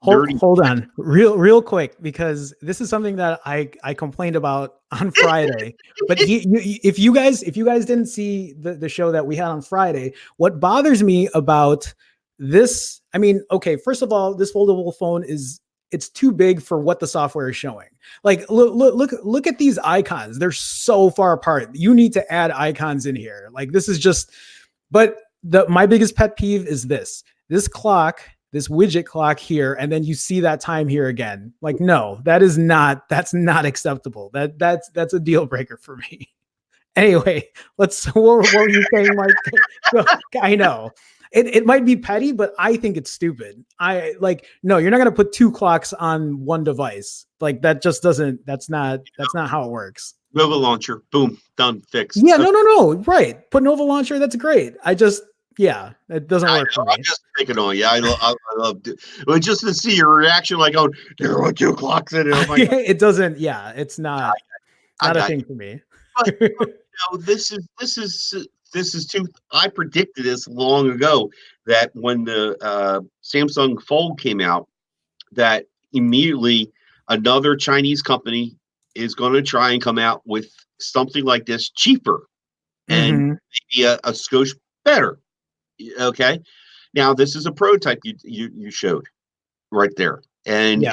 hold on real quick, because this is something that I complained about on Friday. But if you guys didn't see the show that we had on Friday, what bothers me about this, I mean, okay, first of all, this foldable phone it's too big for what the software is showing. Like, look at these icons. They're so far apart. You need to add icons in here. Like, this is just, but my biggest pet peeve is this widget clock here, and then you see that time here again. Like, no, that's not acceptable. That's a deal breaker for me. Anyway, what were you saying, Mike? I know it might be petty, but I think it's stupid. No, you're not going to put 2 clocks on one device. Like, that just doesn't, that's not how it works. Nova Launcher, boom, done, fixed. Yeah, no, right. Put Nova Launcher, that's great. It doesn't work for me. I'm just picking on you. I love it. Well, just to see your reaction, like, oh, there are 2 clocks in it. Oh my God. It doesn't. Yeah, it's not a thing for me. But, this is too. I predicted this long ago that when the Samsung Fold came out, that immediately another Chinese company is going to try and come out with something like this cheaper and maybe a skosh better. Okay, now this is a prototype you showed right there, and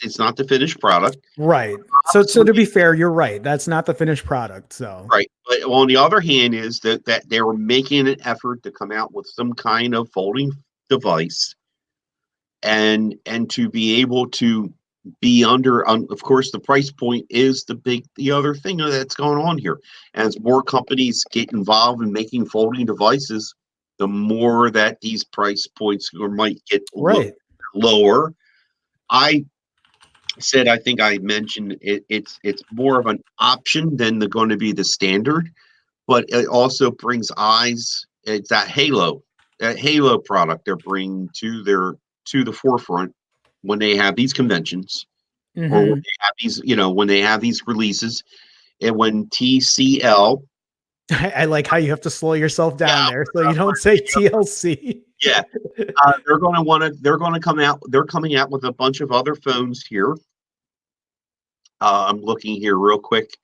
it's not the finished product, right? So to be fair, you're right. That's not the finished product. So right, but on the other hand, is that they were making an effort to come out with some kind of folding device, and to be able to be under. Of course, the price point is the other thing that's going on here. As more companies get involved in making folding devices, the more that these price points might get lower. I said, I think I mentioned it's more of an option than going to be the standard, but it also brings eyes. It's that Halo product they're bringing to the forefront when they have these conventions, or when they have these, when they have these releases, and when TCL. I like how you have to slow yourself down there so you don't say TLC. Yeah, they're going to come out. They're coming out with a bunch of other phones here. I'm looking here real quick.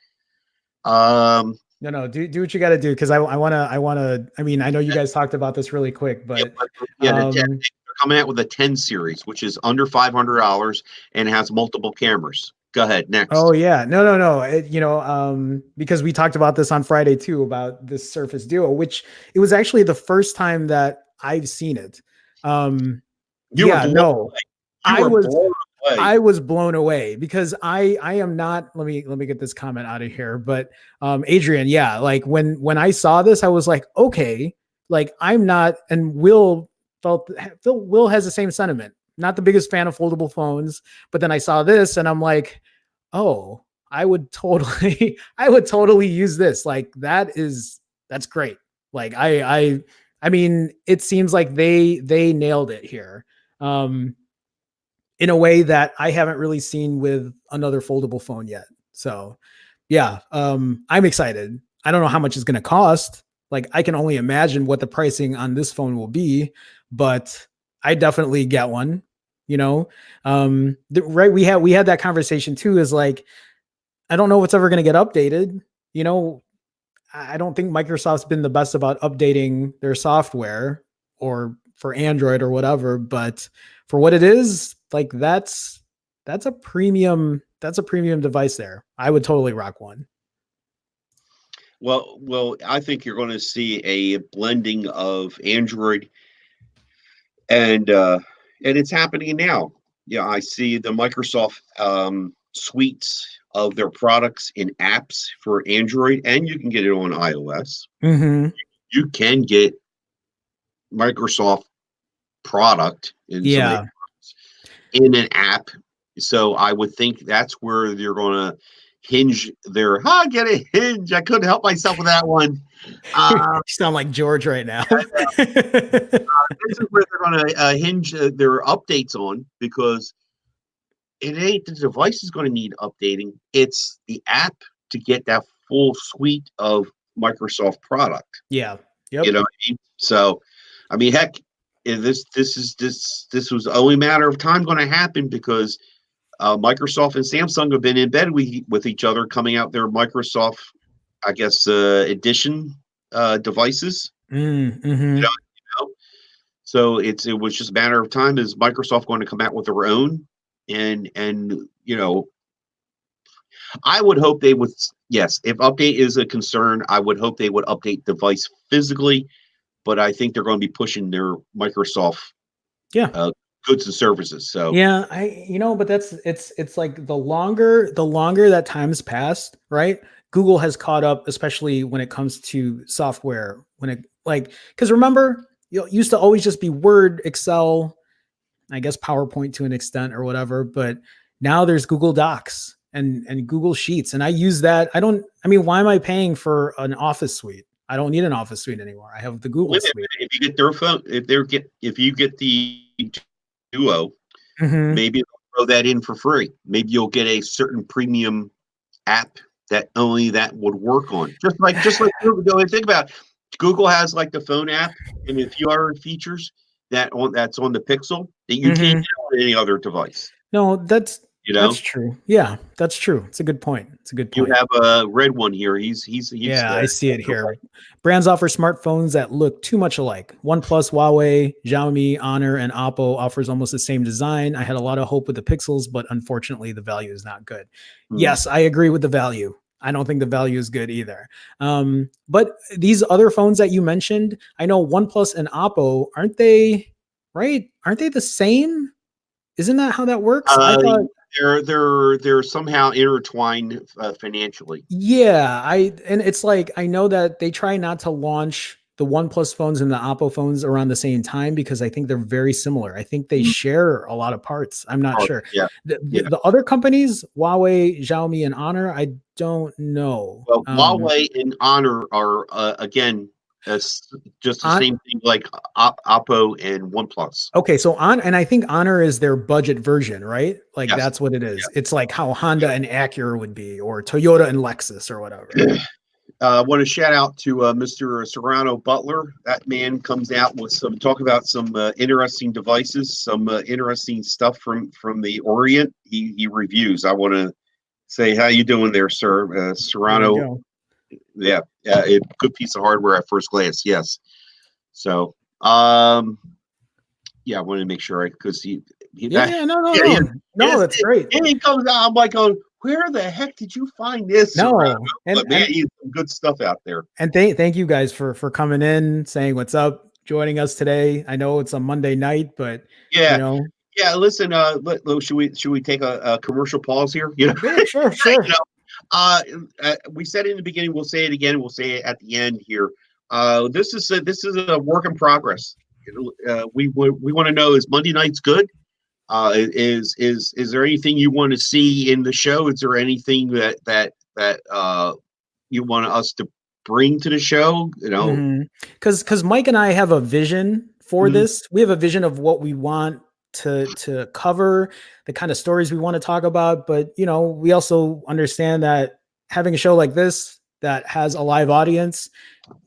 No. Do what you got to do because I want to. I mean, I know you guys talked about this really quick, but they're coming out with a 10 series, which is under $500 and has multiple cameras. Go ahead, oh next. yeah, no. Because we talked about this on Friday too about this Surface Duo, which it was actually the first time that I've seen it. You were Yeah, blown no, away. You I were was blown away. I was blown away because I am not. Let me get this comment out of here. But Adrian, yeah, like when I saw this, I was like, okay, like I'm not. And Will has the same sentiment. Not the biggest fan of foldable phones, but then I saw this and I'm like, oh, I would totally use this. Like that's great. Like I mean, it seems like they nailed it here. In a way that I haven't really seen with another foldable phone yet. So yeah, I'm excited. I don't know how much it's going to cost. Like I can only imagine what the pricing on this phone will be, but I definitely get one. You know, right? We had that conversation too. Is like I don't know what's ever going to get updated. You know, I don't think Microsoft's been the best about updating their software or for Android or whatever, but for what it is, like that's a premium device there. I would totally rock one. Well, I think you're going to see a blending of Android and it's happening now. Yeah, I see the Microsoft suites of their products in apps for Android, and you can get it on iOS. Mm-hmm. You can get Microsoft product in Yeah. in an app. So I would think that's where they're going to hinge their. Get a hinge. I couldn't help myself with that one. You sound like George right now. This is where they're going to hinge their updates on because it ain't the device is going to need updating. It's the app to get that full suite of Microsoft product. Yeah. Yep. You know what I mean? So, I mean, heck, this was only a matter of time going to happen because Microsoft and Samsung have been in bed with each other, coming out their Microsoft, I guess, edition devices. Mm-hmm. You know? So it was just a matter of time. Is Microsoft going to come out with their own? And I would hope they would. Yes, if update is a concern, I would hope they would update device physically. But I think they're going to be pushing their Microsoft goods and services. So yeah, but it's like the longer that time's passed, right? Google has caught up, especially when it comes to software. When it because remember, it used to always just be Word, Excel, I guess PowerPoint to an extent or whatever, but now there's Google Docs and Google Sheets, and I use that. Why am I paying for an Office suite? I don't need an Office suite anymore. I have the Google suite. If you get their phone, if you get the Duo, maybe they'll throw that in for free. Maybe you'll get a certain premium app that only that would work on. Just like Google. Think about it. Google has like the phone app and a few other features that's on the Pixel that you can't get on any other device. No, that's true. Yeah, that's true. It's a good point. You have a red one here. He's I see it here. Brands offer smartphones that look too much alike. OnePlus, Huawei, Xiaomi, Honor, and Oppo offers almost the same design. I had a lot of hope with the Pixels, but unfortunately the value is not good. Yes, I agree with the value. I don't think the value is good either. But these other phones that you mentioned, I know OnePlus and Oppo, aren't they right? Aren't they the same? Isn't that how that works? I thought they're somehow intertwined financially. Yeah, and it's like I know that they try not to launch the OnePlus phones and the Oppo phones around the same time because I think they're very similar. I think they share a lot of parts. I'm not sure. Yeah. The other companies, Huawei, Xiaomi, and Honor, I don't know. Well, Huawei and Honor are again just the same thing like Oppo and OnePlus. Okay, so and I think Honor is their budget version, right? Like that's what it is. Yeah. It's like how Honda and Acura would be, or Toyota and Lexus, or whatever. I want to shout out to Mr. Serrano Butler. That man comes out with talk about some interesting devices, some interesting stuff from the Orient. He reviews. I want to say how you doing there, sir, Serrano. Yeah, a good piece of hardware at first glance. Yes. So, yeah, I wanted to make sure because no, that's great. And he comes out. I'm like, going, where the heck did you find this? No, But man, you some good stuff out there. And thank you guys for coming in, saying what's up, joining us today. I know it's a Monday night, but Yeah. you know, Yeah, listen. Should we take a commercial pause here? You know, yeah, sure. you know, we said it in the beginning. We'll say it again. We'll say it at the end here. This is a work in progress. We want to know, is Monday nights good? Is there anything you want to see in the show? Is there anything that you want us to bring to the show? You know, because Mike and I have a vision for Mhm. this. We have a vision of what we want to cover, the kind of stories we want to talk about. But you know, we also understand that having a show like this that has a live audience,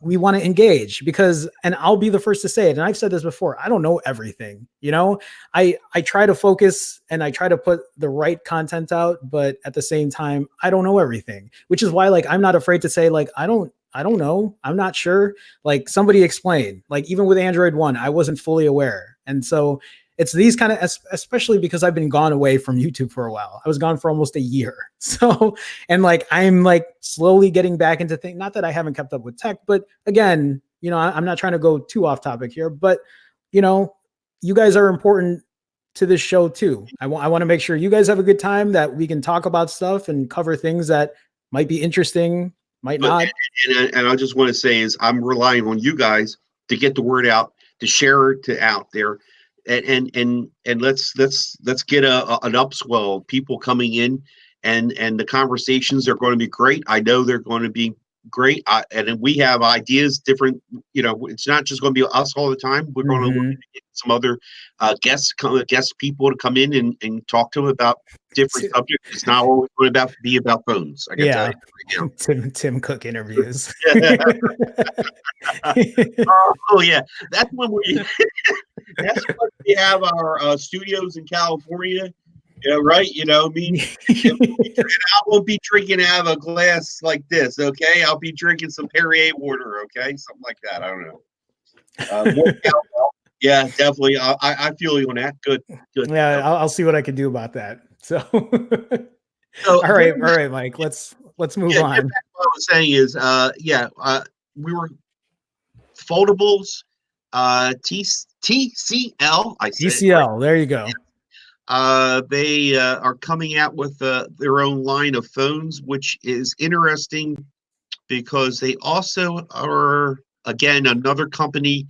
we want to engage because, and I'll be the first to say it, and I've said this before, I don't know everything. You know, I try to focus and I try to put the right content out, but at the same time, I don't know everything, which is why, like, I'm not afraid to say, like, I don't know, I'm not sure, like, somebody explain. Like, even with Android One, I wasn't fully aware. And so it's these kind of, especially because I've been gone away from YouTube for a while. I was gone for almost a year. So, and like, I'm like slowly getting back into things. Not that I haven't kept up with tech, but again, you know, I'm not trying to go too off topic here, but you know, you guys are important to this show too. I want to make sure you guys have a good time, that we can talk about stuff and cover things that might be interesting, might not. And I just want to say is I'm relying on you guys to get the word out, to share it out there, and let's get an upswell of people coming in, and the conversations are going to be great. I know they're going to be great, and we have ideas different. You know, it's not just going to be us all the time. We're going to get some other guest people to come in and talk to them about different subjects. It's not always going to be about phones. I can tell you. Right now. Tim Cook interviews. Oh yeah, that's when we. That's when we have our studios in California. Yeah, right. You know, I mean, I won't be drinking out of a glass like this. Okay, I'll be drinking some Perrier water. Okay, something like that. I don't know. Yeah, definitely. I feel you on that. Good. Yeah, I'll see what I can do about that. So, all right, Mike. Let's move on. What I was saying is, we were foldables. TCL. TCL. There you go. They are coming out with their own line of phones, which is interesting because they also are, again, another company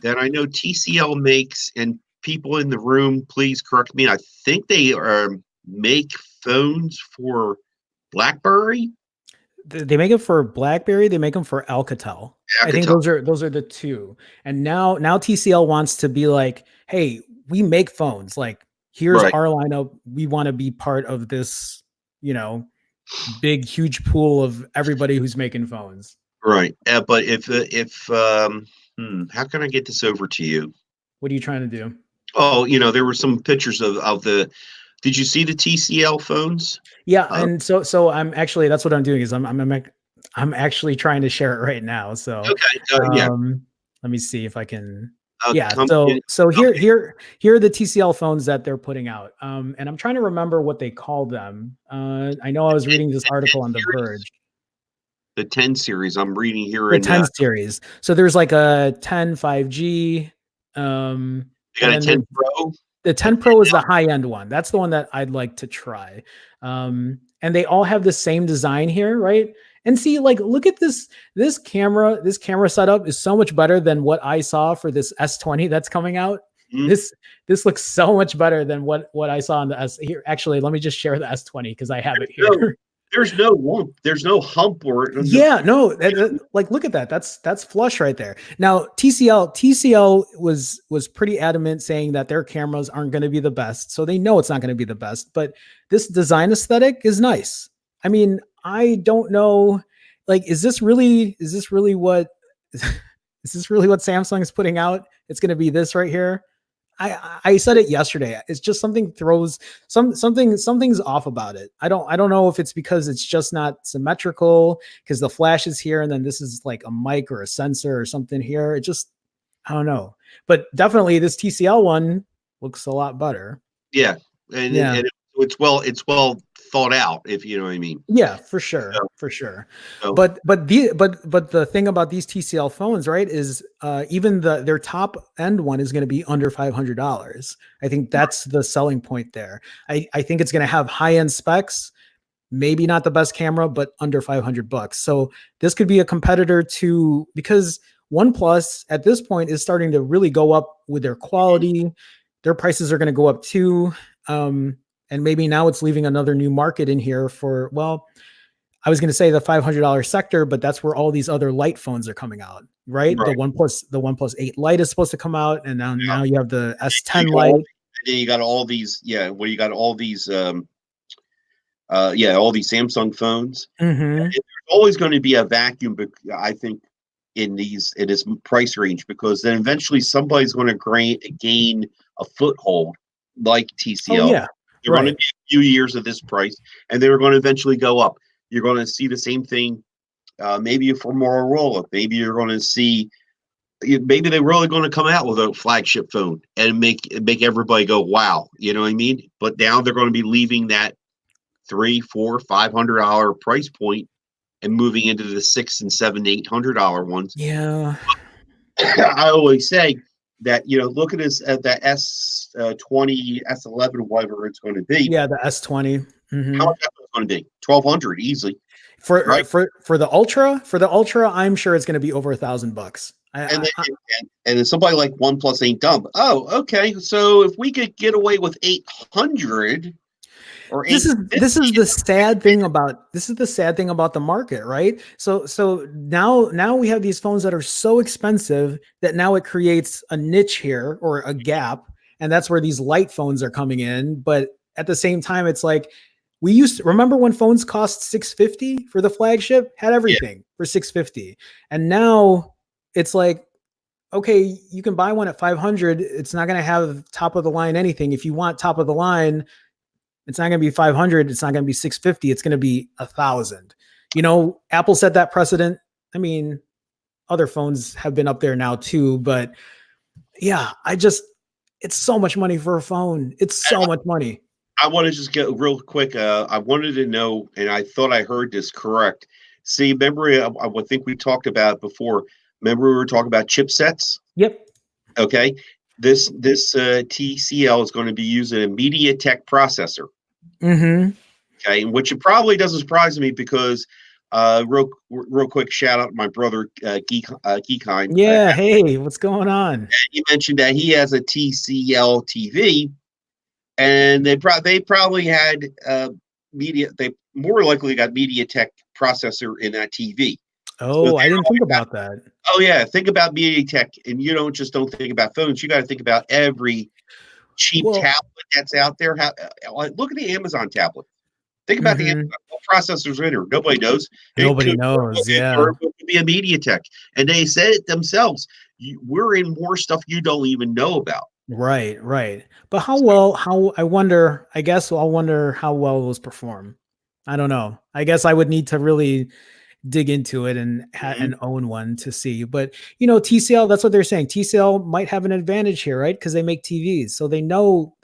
that I know TCL makes, and people in the room, please correct me. I think they make phones for BlackBerry. They make it for BlackBerry. They make them for Alcatel. I think those are the two. And now TCL wants to be like, hey, we make phones. Like, here's our lineup. We want to be part of this, you know, big, huge pool of everybody who's making phones. Right. But how can I get this over to you? What are you trying to do? Oh, you know, there were some pictures of the. Did you see the TCL phones? Yeah, and so I'm actually, that's what I'm doing, is I'm actually trying to share it right now. So yeah. Let me see if I can. Yeah. So here are the TCL phones that they're putting out. And I'm trying to remember what they call them. I know I was reading this article on The Verge. The 10 series I'm reading here. The 10 series. So there's like a 10 5G. You got a 10 Pro. The 10 Pro is the high end one. That's the one that I'd like to try. And they all have the same design here, right? And see, like, look at this camera. This camera setup is so much better than what I saw for this S20 that's coming out. Mm-hmm. This looks so much better than what I saw on the S. Here, actually, let me just share the S20 because I have it here. There's no lump. There's no hump or yeah, no. Like, look at that. That's flush right there. Now, TCL was pretty adamant saying that their cameras aren't going to be the best, so they know it's not going to be the best. But this design aesthetic is nice. I mean, I don't know. Like, is this really what Samsung is putting out? It's going to be this right here. I said it yesterday. It's just something's off about it. I don't know if it's because it's just not symmetrical because the flash is here and then this is like a mic or a sensor or something here. It just, I don't know. But definitely this TCL one looks a lot better. Yeah, and Yeah. it's well thought out, if you know what I mean. Yeah, for sure, So, for sure. so But the thing about these TCL phones, right, is even their top end one is going to be under $500. I think that's the selling point there. I think it's going to have high end specs, maybe not the best camera, but under $500. So this could be a competitor to, because OnePlus at this point is starting to really go up with their quality. Their prices are going to go up too. And maybe now it's leaving another new market in here for, well, I was going to say the $500 sector, but that's where all these other light phones are coming out, right? right. The OnePlus 8 Lite is supposed to come out, and now you have the S10 You Lite. then you got all these, you got all these, all these Samsung phones. Mm-hmm. There's always going to be a vacuum, I think, in this price range, because then eventually somebody's going to gain a foothold like TCL. Oh yeah, they're going to be a few years of this price, and they're going to eventually go up. You're going to see the same thing, maybe for Motorola. Maybe you're going to see, maybe they're really going to come out with a flagship phone and make everybody go, wow, you know what I mean? But now they're going to be leaving that $300, $400, $500 price point and moving into the $600 and $700, $800 ones. Yeah. I always say that, look at this at the S20, S11, whatever it's going to be. Yeah, the S20. Mm-hmm. How much is it going to be? $1,200 easily. For the Ultra, I'm sure it's going to be over $1,000. And somebody like OnePlus ain't dumb. Oh, okay. So if we could get away with 800. This is the sad thing about the market, right? So now we have these phones that are so expensive that now it creates a niche here or a gap, and that's where these light phones are coming in. But at the same time, it's like remember when phones cost $650 for the flagship, had everything for $650, and now it's like, okay, you can buy one at $500. It's not going to have top of the line anything. If you want top of the line, it's not going to be $500. It's not going to be $650. It's going to be $1,000. Apple set that precedent. I mean, other phones have been up there now too, but yeah, it's so much money for a phone. It's so much money. I want to just get real quick. I wanted to know, and I thought I heard this correct. See, remember, I think we talked about it before. Remember we were talking about chipsets? Yep. Okay. This TCL is going to be using a MediaTek processor. Mm-hmm. Okay, which it probably doesn't surprise me because, real quick shout out to my brother Geekheim. Yeah, hey, what's going on? He mentioned that he has a TCL TV, and they probably had they more likely got MediaTek processor in that TV. Oh, so I didn't think about that. Oh yeah, think about MediaTek, and you don't think about phones. You got to think about every cheap tablet that's out there. Look at the Amazon tablet. Think about the Amazon. What processors are in there? Nobody knows. Nobody knows. Yeah, it could be a MediaTek, and they said it themselves. We're in more stuff you don't even know about. Right. But I wonder how well it was performed. I don't know. I guess I would need to really dig into it and own one to see. But TCL, that's what they're saying. TCL might have an advantage here, right? Because they make TVs, so they know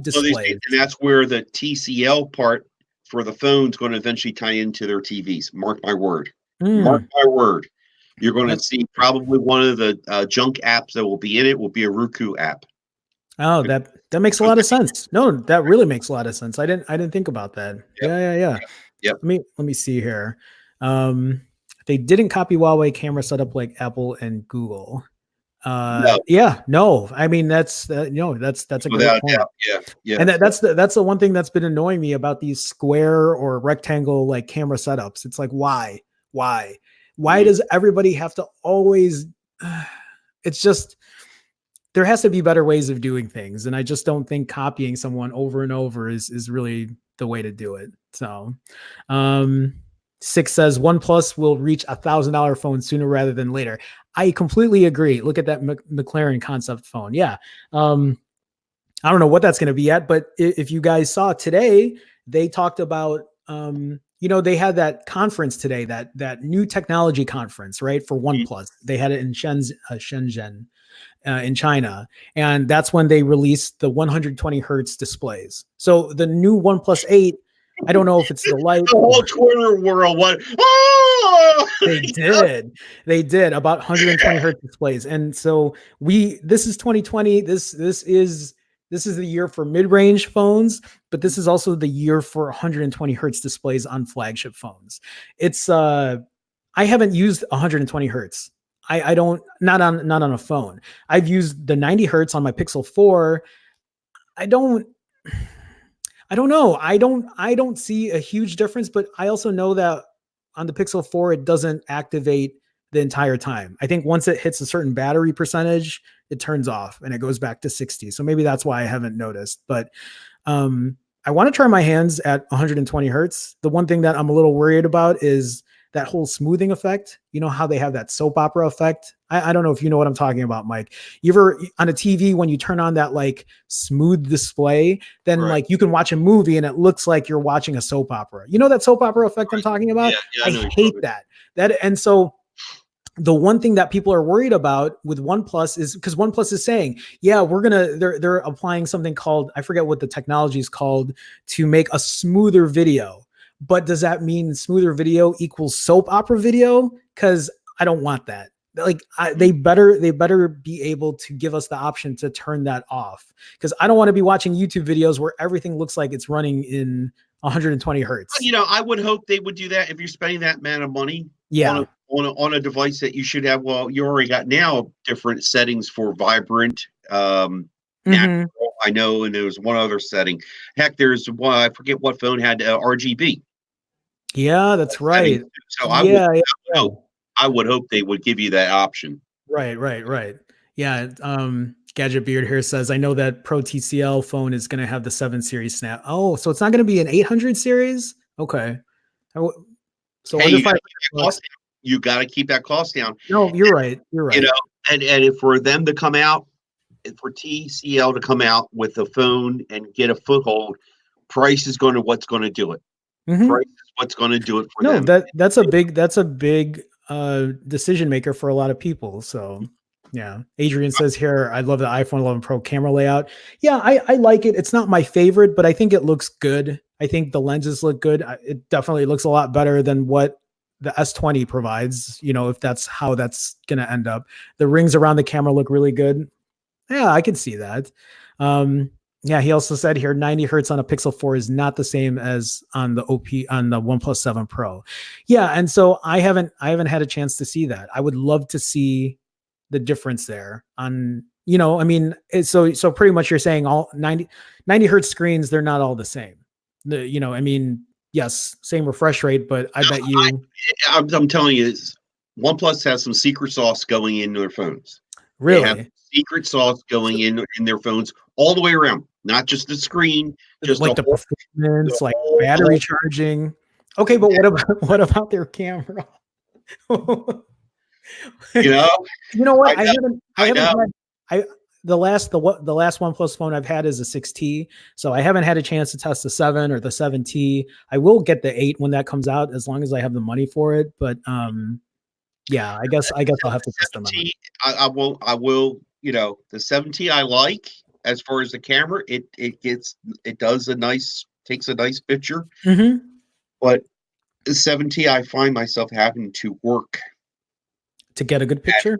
display. And that's where the TCL part for the phone is going to eventually tie into their TVs. Mark my word. Mark my word. You're going to see probably one of the junk apps that will be in it will be a Roku app. Oh, that makes a lot of sense. No, that really makes a lot of sense. I didn't think about that. Yeah. Yep. Let me see here. They didn't copy Huawei camera setup like Apple and Google. No. Yeah, no. I mean, that's a great point. Yeah. And that's the one thing that's been annoying me about these square or rectangle like camera setups. It's like, why does everybody have to always? It's just, there has to be better ways of doing things, and I just don't think copying someone over and over is really the way to do it. So, Six says OnePlus will reach $1,000 phone sooner rather than later. I completely agree. Look at that McLaren concept phone. Yeah. I don't know what that's going to be yet, but if you guys saw today, they talked about, they had that conference today, that new technology conference, right? For OnePlus. They had it in Shenzhen in China. And that's when they released the 120 hertz displays. So the new OnePlus 8, I don't know if it's the light. The whole Twitter world went, oh! They did about 120 hertz displays. And so this is 2020. This is the year for mid-range phones, but this is also the year for 120 hertz displays on flagship phones. It's I haven't used 120 hertz. I don't, not on a phone. I've used the 90 hertz on my Pixel 4. I don't know. I don't see a huge difference, but I also know that on the Pixel 4, it doesn't activate the entire time. I think once it hits a certain battery percentage, it turns off and it goes back to 60. So maybe that's why I haven't noticed, but I want to try my hands at 120 hertz. The one thing that I'm a little worried about is that whole smoothing effect. You know how they have that soap opera effect? I don't know if you know what I'm talking about, Mike. You ever on a TV, when you turn on that like smooth display, then right, like you can watch a movie and it looks like you're watching a soap opera. You know that soap opera effect I'm talking about? Yeah, I hate that. And so the one thing that people are worried about with OnePlus is because OnePlus is saying, yeah, they're applying something called, I forget what the technology is called, to make a smoother video. But does that mean smoother video equals soap opera video? Because I don't want that. Like they better be able to give us the option to turn that off, because I don't want to be watching YouTube videos where everything looks like it's running in 120 hertz. You know, I would hope they would do that if you're spending that amount of money. Yeah. On a device that you should have. Well, you already got now different settings for vibrant, natural, I know, and there was one other setting. Heck, there's one, I forget what phone had RGB. Yeah, that's right. So I would hope they would give you that option. Right. Yeah. Gadget Beard here says, I know that Pro TCL phone is going to have the 7 series snap. Oh, so it's not going to be an 800 series? Okay. So hey, you got to keep that cost down. No, you're right. You're right. You know, and for them to come out, for TCL to come out with a phone and get a foothold, price is what's going to do it. Price is what's going to do it for them. That's a big decision maker for a lot of people. So yeah. Adrian says here, I love the iPhone 11 Pro camera layout. Yeah, I like it. It's not my favorite, but I think it looks good. I think the lenses look good. It definitely looks a lot better than what the S20 provides, if that's how that's going to end up. The rings around the camera look really good. Yeah, I could see that. Yeah, he also said here 90 hertz on a Pixel 4 is not the same as on the OnePlus 7 Pro. Yeah, and so I haven't had a chance to see that. I would love to see the difference there on, so pretty much you're saying all 90 hertz screens, they're not all the same. Yes, same refresh rate, but I bet you. I'm telling you, OnePlus has some secret sauce going into their phones. Really? They have secret sauce going in their phones all the way around, not just the screen, just like the performance, like battery charging. Okay, but what about their camera? You know what? The last OnePlus phone I've had is a 6T, so I haven't had a chance to test the 7 or the 7T. I will get the 8 when that comes out, as long as I have the money for it. But yeah, I guess I'll have to test them out. I will. The 7T I like as far as the camera. It takes a nice picture. But the 7T I find myself having to work to get a good picture.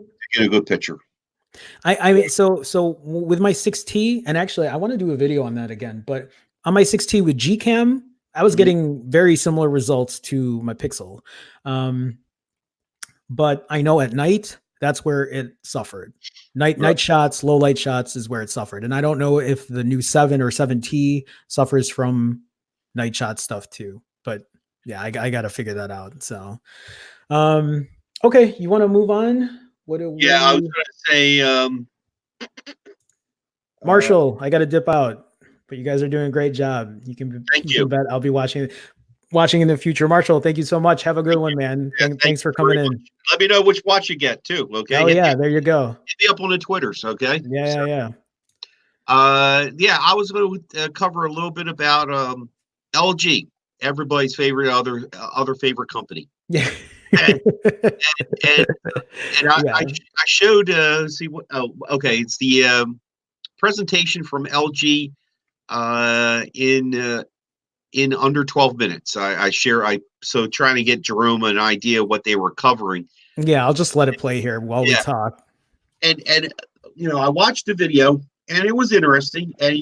I mean, so with my 6T, and actually I want to do a video on that again, but on my 6T with Gcam, I was getting very similar results to my Pixel. But I know at night, that's where it suffered. Night shots, low light shots is where it suffered. And I don't know if the new 7 or 7T suffers from night shot stuff too. But yeah, I got to figure that out. So, okay, you want to move on? I was going to say, Marshall, I got to dip out, but you guys are doing a great job. You can bet I'll be watching. watching in the future. Marshall, thank you so much. Have a good one, man. Yeah, Thanks for coming in. Let me know which watch you get too. Okay. Oh yeah, there you go. Hit me up on the Twitters. Okay. Yeah. Yeah, I was going to cover a little bit about LG, everybody's favorite other favorite company. Yeah. And, and Yeah. I showed see what okay, it's the presentation from LG in under 12 minutes. So trying to get Jerome an idea of what they were covering. Yeah, I'll just let it play here while we talk. And I watched the video and it was interesting. And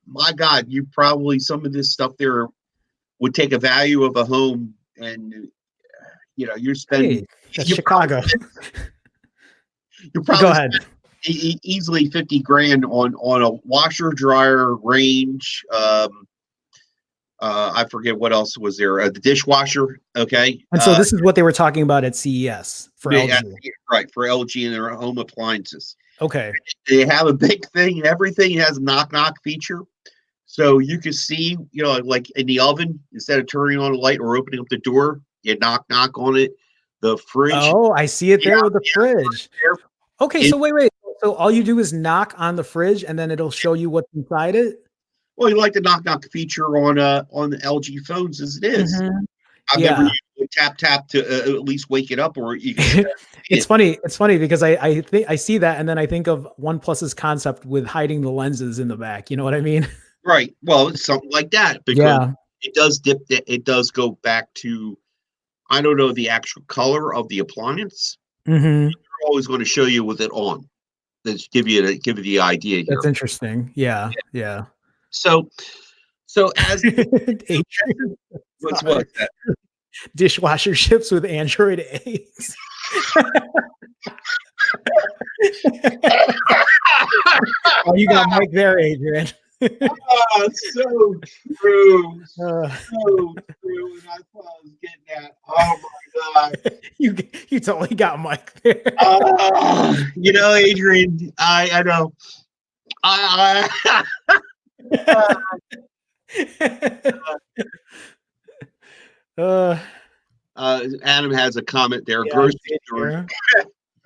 my God, you probably some of this stuff there would take a value of a home, and you're spending Chicago. You probably go ahead. Easily 50 grand on a washer, dryer, range. I forget what else was there. The dishwasher. Okay. And so this is what they were talking about at CES for LG. Right. For LG and their home appliances. Okay. They have a big thing. Everything has a knock feature. So you can see, like in the oven, instead of turning on a light or opening up the door, you knock on it. The fridge. Oh, I see it there with the fridge. Okay, so wait. So all you do is knock on the fridge, and then it'll show you what's inside it. Well, you like the knock feature on the LG phones as it is. Mm-hmm. I've never used tap to at least wake it up, or you can It's funny because I think I see that, and then I think of OnePlus's concept with hiding the lenses in the back. You know what I mean? Right. Well, it's something like that, because it does dip. It does go back to, I don't know the actual color of the appliance. Mm-hmm. They're always going to show you with it on. Let's give you the idea here. That's interesting. Yeah. So as what's that? Dishwasher ships with Android A's. Oh, you got Mike there, Adrian. Oh, so true. So true. And I thought I was getting that. Oh my God. You totally got Mike there. Adrian, I know. Adam has a comment there. We're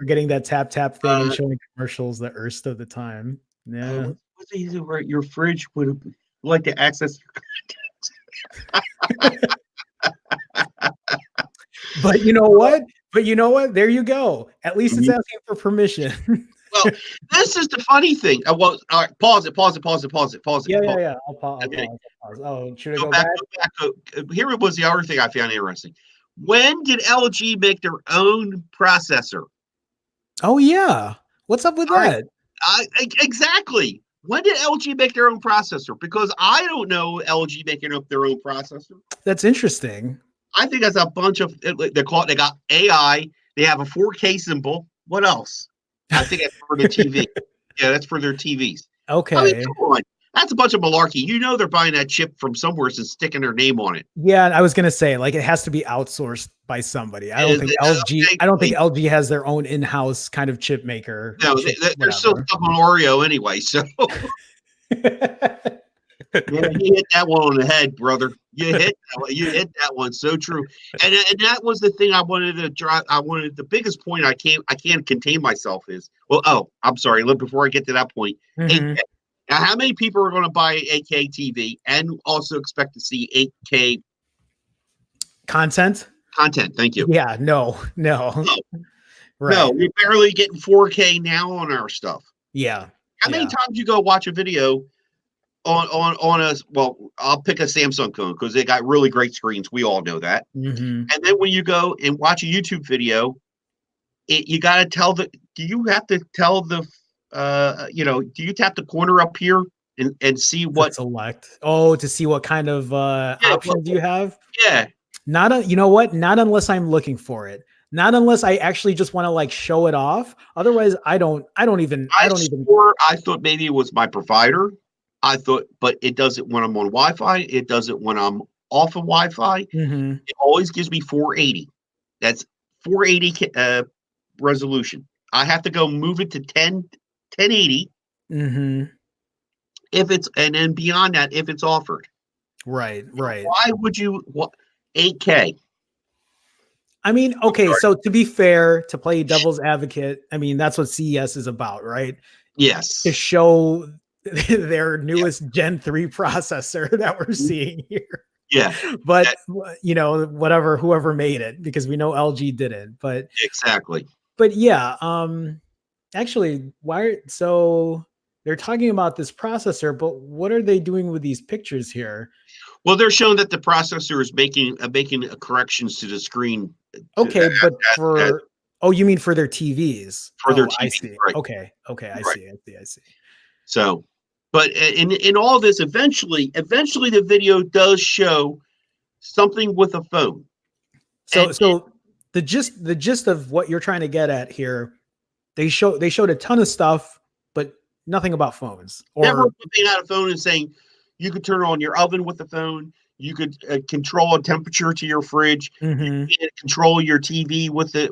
getting that tap thing and showing commercials the worst of the time. Yeah. What's easy where your fridge would like to access your content? But you know what? There you go. At least it's asking for permission. Well, this is the funny thing. Well, all right, pause it. Yeah. I'll pause. Oh, should I go back? Here was the other thing I found interesting. When did LG make their own processor? Oh yeah. What's up with that? Exactly. When did LG make their own processor? Because I don't know LG making up their own processor. That's interesting. I think that's a bunch of they got AI. They have a 4K symbol. What else? I think that's for the TV. Yeah, that's for their TVs. Okay. I mean, come on. That's a bunch of malarkey. They're buying that chip from somewhere and sticking their name on it. Yeah, I was gonna say, like, it has to be outsourced by somebody. I don't think LG has their own in-house kind of chip maker. No, they're still stuck on Oreo anyway. So yeah, you hit that one on the head, brother. You hit that one. So true. And that was the thing I wanted to drive. The biggest point I can't contain myself is, I'm sorry. Before I get to that point, 8K. Now, how many people are going to buy 8K TV and also expect to see 8K content? Thank you. Yeah, no. Right. No, we're barely getting 4K now on our stuff. Yeah. How many times you go watch a video on a, I'll pick a Samsung phone because they got really great screens. We all know that. Mm-hmm. And then when you go and watch a YouTube video, you got to tell do you have to tell the, do you tap the corner up here and see what select? Oh, to see what kind of options you have? Yeah. Not unless I'm looking for it. Not unless I actually just want to like show it off. Otherwise, I don't even. I thought maybe it was my provider. But it does it when I'm on Wi-Fi. It does it when I'm off of Wi-Fi. Mm-hmm. It always gives me 480. That's 480 resolution. I have to go move it to 1080. Mm-hmm. And then beyond that, if it's offered. Right. Why would you? 8K. I mean, okay, so to be fair, to play devil's advocate, I mean, that's what CES is about, right? Yes. To show their newest Gen 3 processor that we're seeing here. Yeah. But, whatever, whoever made it, because we know LG didn't. But exactly. But yeah, actually, so they're talking about this processor, but what are they doing with these pictures here? Well, they're showing that the processor is making corrections to the screen. Okay, but you mean for their TVs? For their TVs, I see. right. Okay, I see. So, but in all this, eventually, the video does show something with a phone. So the gist of what you're trying to get at here, they showed a ton of stuff, but nothing about phones. Never looking at a phone and saying you could turn on your oven with the phone. You could control a temperature to your fridge. Mm-hmm. You can control your TV with it.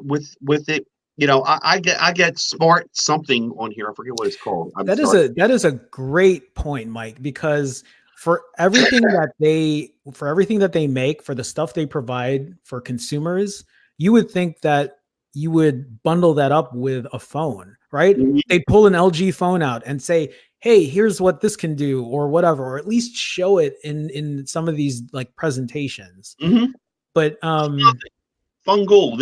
I get smart something on here. I forget what it's called. That is a great point, Mike, because for everything that they make, for the stuff they provide for consumers, you would think that you would bundle that up with a phone, right? Mm-hmm. They pull an LG phone out and say, hey, here's what this can do, or whatever, or at least show it in some of these like presentations. Mm-hmm. But fungal.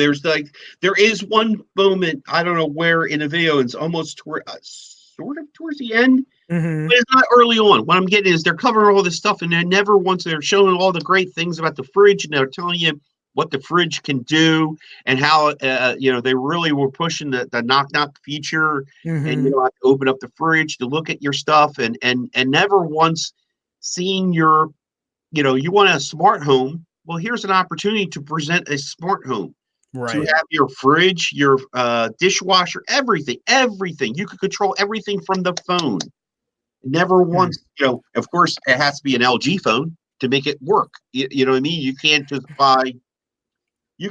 There is one moment, I don't know where in the video, it's almost sort of towards the end. Mm-hmm. But it's not early on. What I'm getting is they're covering all this stuff, and they're showing all the great things about the fridge, and they're telling you what the fridge can do and how they really were pushing the knock feature, Mm-hmm. and have to open up the fridge to look at your stuff, and never once seeing your, you want a smart home. Well, here's an opportunity to present a smart home. Right. To have your fridge, your dishwasher, everything. You could control everything from the phone. Never once, of course, it has to be an LG phone to make it work. You know what I mean? You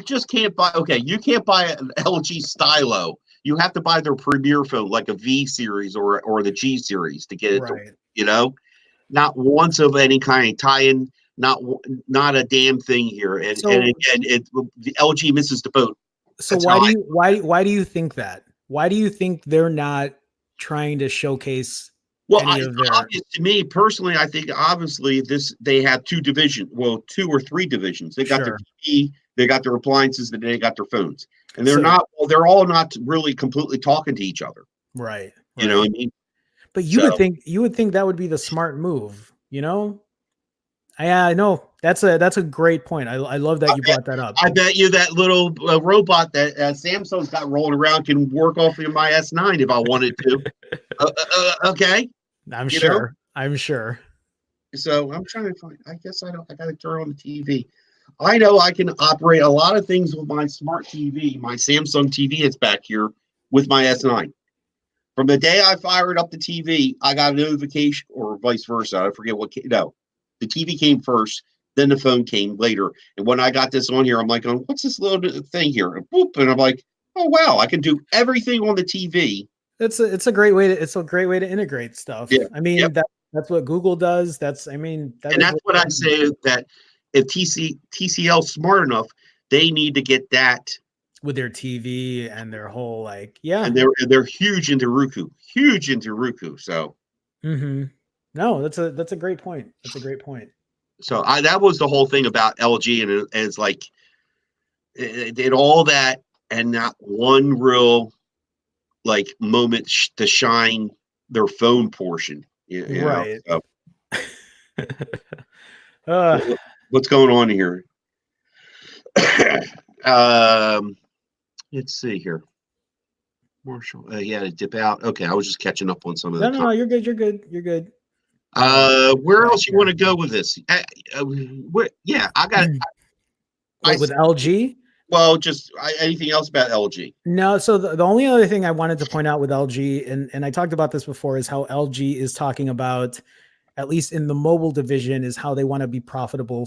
just can't buy, you can't buy an LG Stylo. You have to buy their premier phone, like a V series or the G series to get it, right. Not once of any kind tie-in, not a damn thing here. And again, the LG misses the boat. So why do you think that? Why do you think they're not trying to showcase obvious to me personally? I think obviously they have two or three divisions. They got their TV, they got their appliances, and they got their phones. And they're all not really completely talking to each other. Right. You know what I mean? But you would think that would be the smart move, I know that's a great point. I love that you brought that up. I bet you that little robot that Samsung's got rolling around can work off of my S9 if I wanted to. Okay. I'm sure. So I'm trying to find. I guess I got to turn on the TV. I know I can operate a lot of things with my smart TV. My Samsung TV is back here with my S9. From the day I fired up the TV, I got a notification, or vice versa. I forget what. No, the TV came first, then the phone came later. And when I got this on here, I'm like, what's this little thing here? And boop, and I'm like, oh wow, I can do everything on the TV. It's a great way to integrate stuff. Yeah. I mean, that's what Google does. That's what I say, that if TCL's smart enough, they need to get that with their TV and their whole and they're huge into Roku. So no, that's a great point. So that was the whole thing about LG, and it's like it did all that and not one real moment to shine their phone portion. Right. So. What's going on here? Let's see here. Marshall, to dip out. Okay, I was just catching up on some of the. No, you're good. Where else you want to go with this? I got it. With LG? Well, just anything else about LG? No. So the only other thing I wanted to point out with LG, and I talked about this before, is how LG is talking about, at least in the mobile division, is how they want to be profitable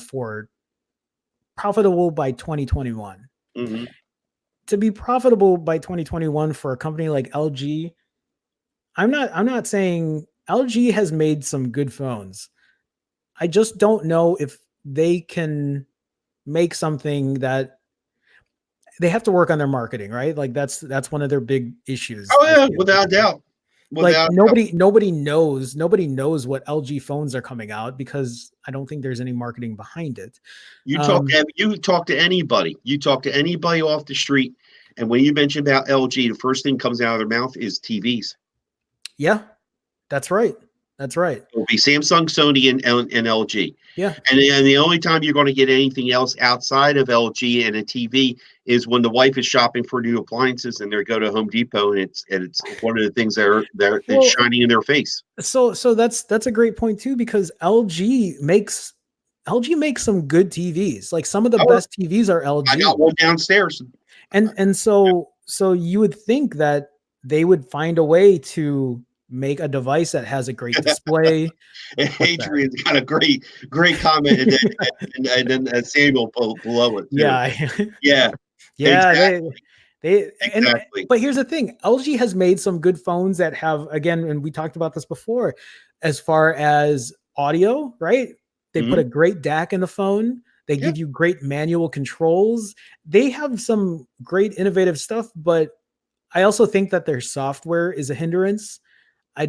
by 2021. Mm-hmm. To be profitable by 2021 for a company like LG, I'm not saying LG has made some good phones. I just don't know if they can make something that they have to work on their marketing, right? Like that's one of their big issues. Oh yeah, without a doubt. Like nobody knows what LG phones are coming out because I don't think there's any marketing behind it. You talk to anybody. You talk to anybody off the street, and when you mention about LG, the first thing comes out of their mouth is TVs. Yeah, that's right. That's right. It'll be Samsung, Sony, and LG. Yeah. And the only time you're going to get anything else outside of LG and a TV is when the wife is shopping for new appliances and they go to Home Depot, and it's one of the things that's shining in their face. So that's a great point too, because LG makes some good TVs. Like some of the best TVs are LG. I got one downstairs. And so you would think that they would find a way to make a device that has a great display. Adrian's got a great comment, and then Samuel below it too. Yeah. Exactly. Exactly. But here's the thing: LG has made some good phones that have, again, and we talked about this before, as far as audio, right? They put a great DAC in the phone. They give you great manual controls. They have some great innovative stuff, but I also think that their software is a hindrance. I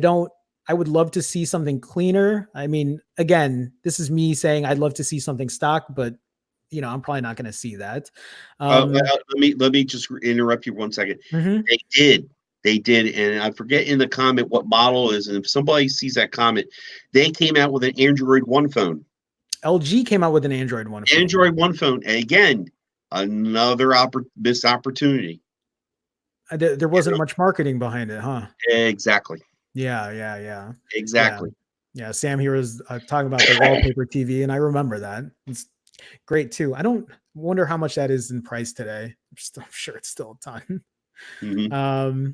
would love to see something cleaner. I mean, again, this is me saying I'd love to see something stock, but I'm probably not going to see that. Let me just interrupt you 1 second. Mm-hmm. They did, and I forget in the comment what model is. And if somebody sees that comment, they came out with an Android One phone. LG came out with an Android One phone. Android One phone, and again, another missed opportunity. There wasn't much marketing behind it, huh? Exactly. Yeah. Exactly. Yeah. Sam here was talking about the wallpaper TV, and I remember that. It's great too. I don't wonder how much that is in price today. I'm sure it's still a ton. Mm-hmm.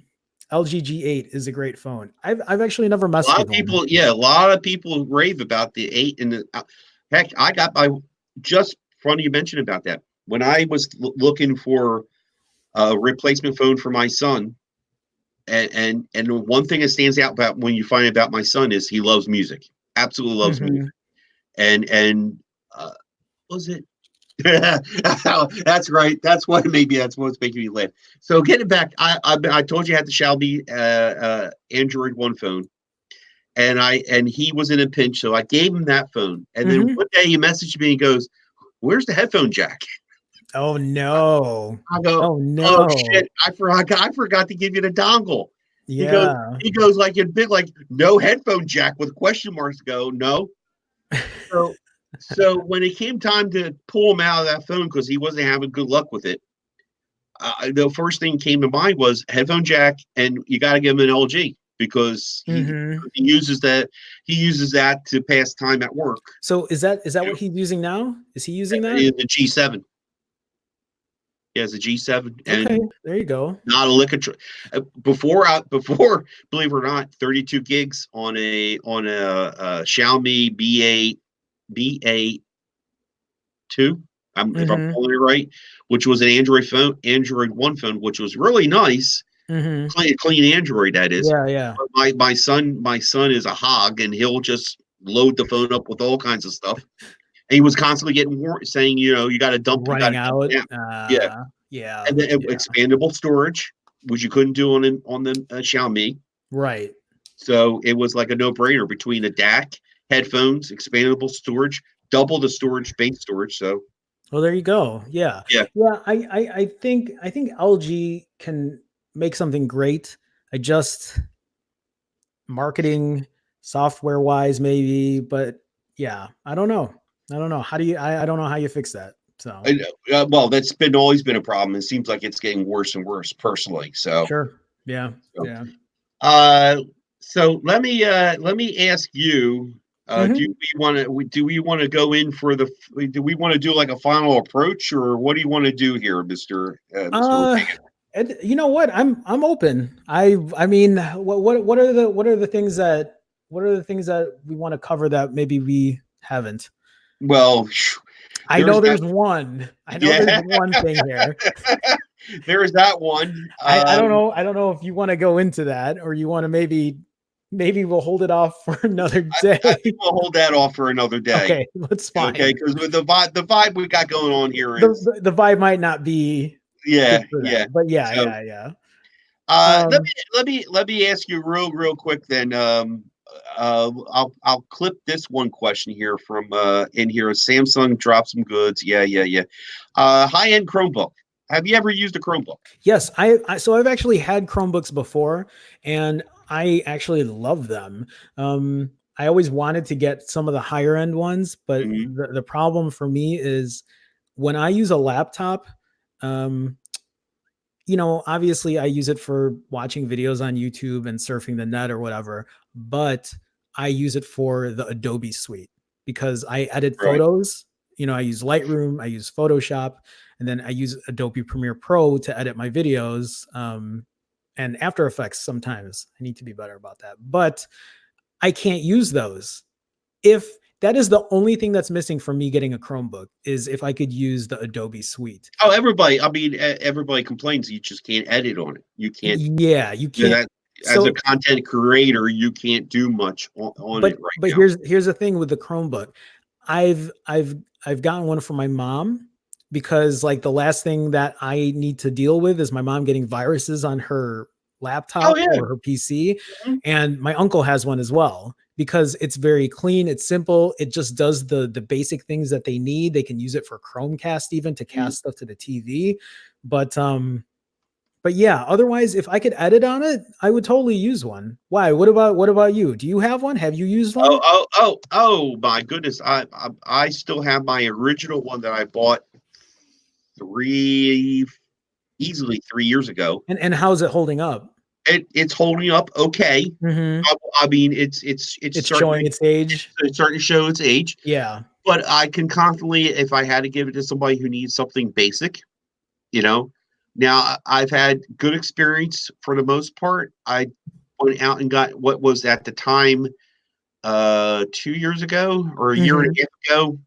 LG G8 is a great phone. I've actually never messed with one. A lot of people rave about the 8 and the heck. I got just funny you mentioned about that. When I was looking for a replacement phone for my son, and one thing that stands out about when you find about my son is he loves music, absolutely loves music, and was it? That's right. That's what's making me laugh. So getting back, I told you I had the Xiaomi Android One phone, and he was in a pinch, so I gave him that phone. And then one day he messaged me and goes, "Where's the headphone jack?" Oh no! I go, oh no! Oh shit! I forgot to give you the dongle. Yeah. He goes like in big, like no headphone jack with question marks. Go no. So when it came time to pull him out of that phone because he wasn't having good luck with it, the first thing came to mind was headphone jack, and you got to give him an LG because he uses that to pass time at work. So is that what he's using now? Is he using that? The G7. He has a G7, and okay, there you go. Not a lick of before, believe it or not, 32 gigs on a Xiaomi BA2. If I'm pulling it right, which was an Android One phone, which was really nice, clean Android. That is, yeah. But my son is a hog, and he'll just load the phone up with all kinds of stuff. And he was constantly getting saying, you got to dump it out. Yeah. And then expandable storage, which you couldn't do on the Xiaomi. Right. So it was like a no-brainer between the DAC, headphones, expandable storage, double the storage, base storage. So, well, there you go. Yeah. I think LG can make something great. Marketing, software wise, maybe, but yeah, I don't know. I don't know. I don't know how you fix that. So, well, that's always been a problem. It seems like it's getting worse and worse personally. So, sure. Yeah. So let me ask you, do we want to go in for do we want to do like a final approach, or what do you want to do here, Mr. You know what? I'm open. I mean, what are the things that we want to cover that maybe we haven't? Well, I know there's one. There's one thing here. There is that one. I don't know if you want to go into that, or you want to maybe maybe we'll hold it off for another day. I think we'll hold that off for another day. Okay, that's fine. Okay, because with the vibe we got going on here the, is the vibe might not be yeah, good for yeah. that, but yeah, So, yeah. let me ask you real quick then. I'll clip this one question here from in here. Samsung dropped some goods. Yeah. High end Chromebook. Have you ever used a Chromebook? Yes, so I've actually had Chromebooks before, and I actually love them. I always wanted to get some of the higher end ones, but Mhm. the problem for me is when I use a laptop, um, obviously I use it for watching videos on YouTube and surfing the net or whatever, but I use it for the Adobe suite because I edit Right. photos. I use Lightroom, I use Photoshop, and then I use Adobe Premiere Pro to edit my videos. And After Effects sometimes. I need to be better about that. But I can't use those. If that is the only thing that's missing for me getting a Chromebook is if I could use the Adobe suite. Oh, everybody. I mean, everybody complains you just can't edit on it. You can't. Yeah, you can't. That, as a content creator, you can't do much on it right but now. Here's the thing with the Chromebook. I've gotten one for my mom because like the last thing that I need to deal with is my mom getting viruses on her laptop or her PC. Mhm. And my uncle has one as well because it's very clean, it's simple, it just does the basic things that they need. They can use it for Chromecast even to cast stuff to the TV. But yeah, otherwise, if I could edit on it, I would totally use one. Why? What about you? Do you have one? Have you used one? Oh my goodness. I still have my original one that I bought easily 3 years ago. And how's it holding up? It's holding up okay. Mm-hmm. I mean, it's showing its age. It's starting to show its age. Yeah. But I can confidently, if I had to give it to somebody who needs something basic, Now I've had good experience for the most part. I went out and got what was at the time 2 years ago or a year and a half ago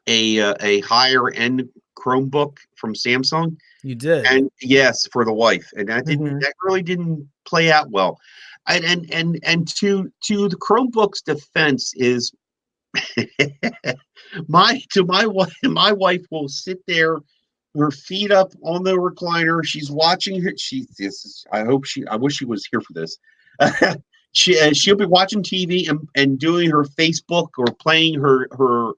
a higher end Chromebook from Samsung. You did. And yes, for the wife. And that really didn't play out well. And to the Chromebook's defense is my wife will sit there, her feet up on the recliner. She's watching her. I wish she was here for this. She'll be watching TV and doing her Facebook or playing her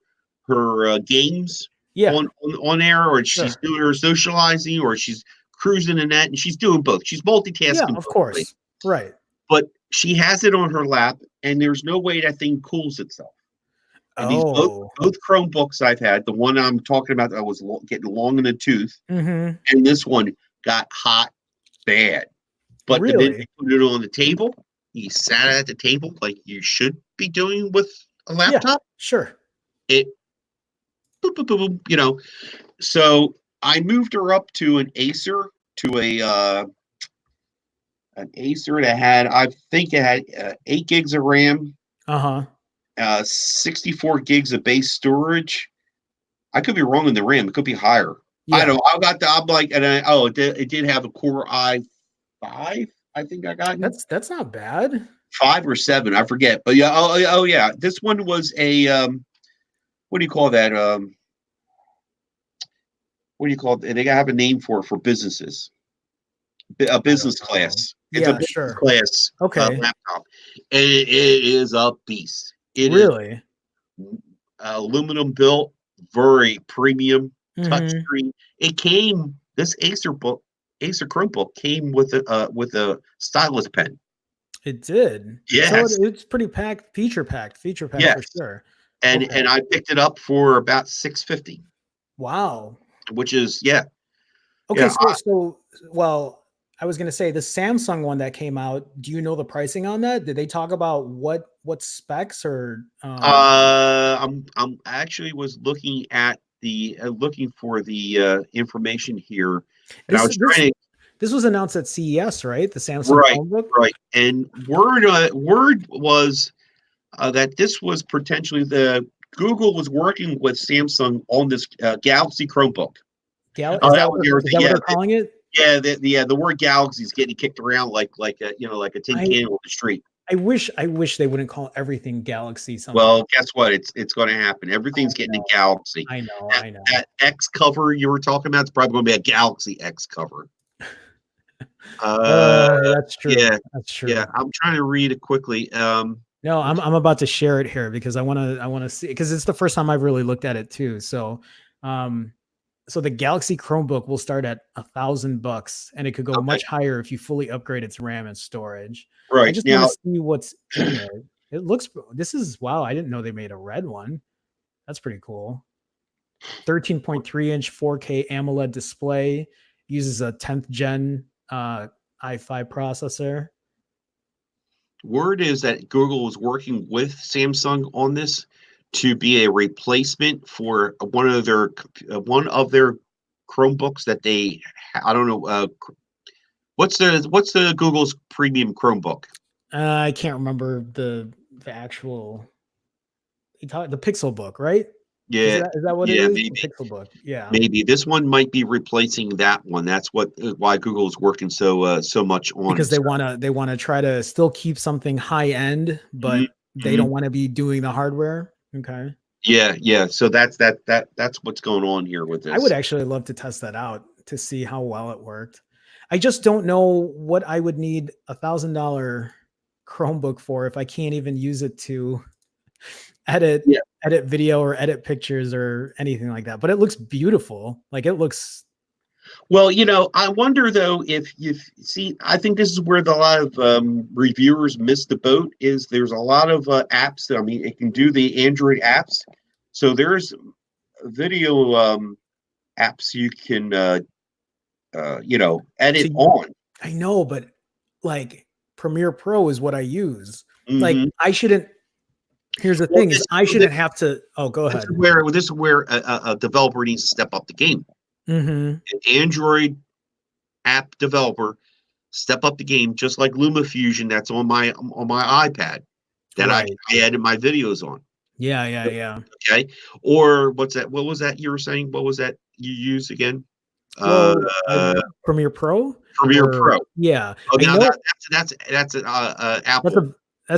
games on air, or she's doing her socializing, or she's cruising the net, and she's doing both. She's multitasking. Yeah, of course. Right. But she has it on her lap, and there's no way that thing cools itself. And these both Chromebooks I've had, the one I'm talking about that was getting long in the tooth, and this one got hot bad. But the minute you put it on the table, you sat at the table like you should be doing with a laptop. Yeah, sure. It, boop, boop, boop, boop, So I moved her up to an Acer, an Acer that had, I think it had 8 gigs of RAM. 64 gigs of base storage. I could be wrong in the RAM. It could be higher. Yeah. I don't know. It did have a Core i5. I think I got. That's not bad. 5 or 7, I forget. But yeah, oh yeah. This one was a what do you call that? What do you call it? They have a name for businesses. A business class. It's a business class laptop, and it is a beast. It is aluminum built, very premium touchscreen. It came. This Acer Chromebook came with a stylus pen. It did. Yes, so it's pretty feature packed yes. For sure. And I picked it up for about $650. Wow. Which is Okay, so I was going to say the Samsung one that came out. Do you know the pricing on that? Did they talk about what specs or? I'm actually was looking at looking for the information here, and This was announced at CES, right? The Samsung Chromebook, right? And word was that this was potentially Google was working with Samsung on this Galaxy Chromebook. Is that what they're calling it? Yeah, the word Galaxy is getting kicked around like a tin can on the street. I wish they wouldn't call everything Galaxy something. Well, guess what? It's going to happen. Everything's getting a Galaxy. I know, That, I know. that X cover you were talking about is probably going to be a Galaxy X cover. That's true. Yeah, That's true. yeah. I'm trying to read it quickly. No, I'm about to share it here because I want to see, because it's the first time I've really looked at it too. So, so the Galaxy Chromebook will start at $1,000, and it could go Okay, much higher if you fully upgrade its RAM and storage. I right just want now, to see what's in there. It looks. This is wow. I didn't know they made a red one. That's pretty cool. 13.3-inch 4K AMOLED display, uses a 10th gen i5 processor. word is that Google is working with Samsung on this to be a replacement for one of their Chromebooks that they. I don't know. What's the Google's premium Chromebook? I can't remember the actual the Pixel book, right? Yeah, Is that what it yeah, is? The maybe. Pixel book. Yeah. Maybe this one might be replacing that one. That's why Google is working so much on Because it. So, they want to try to still keep something high end, mhm, but they mhm. don't want to be doing the hardware. Okay. Yeah, yeah. So that's what's going on here with I would this. actually love to test that out to see how well it worked. I just don't know what I would need $1,000 Chromebook for if I can't even use it to edit Yeah. edit video or edit pictures or anything like that. But it looks beautiful. Like it looks. Well, I wonder though if you see. I think this is where a lot of reviewers miss the boat. Is there's a lot of apps that, I mean, it can do the Android apps. So there's video apps you can edit See, on. I know, but like Premiere Pro is what I use. Like Hmm. I shouldn't. Here's the Well, thing: is I shouldn't have to. Oh, go ahead. this is where a developer needs to step up the game. Hmm. An Android app developer step up the game, just like LumaFusion that's on my iPad that I Right. edit my videos on. Yeah. Yeah. Yeah. Okay, or what's that? What was that you were saying? What was that you use again? Uh, Well, Premiere Pro Premiere or Pro. yeah, Oh, I now know that's that's Apple.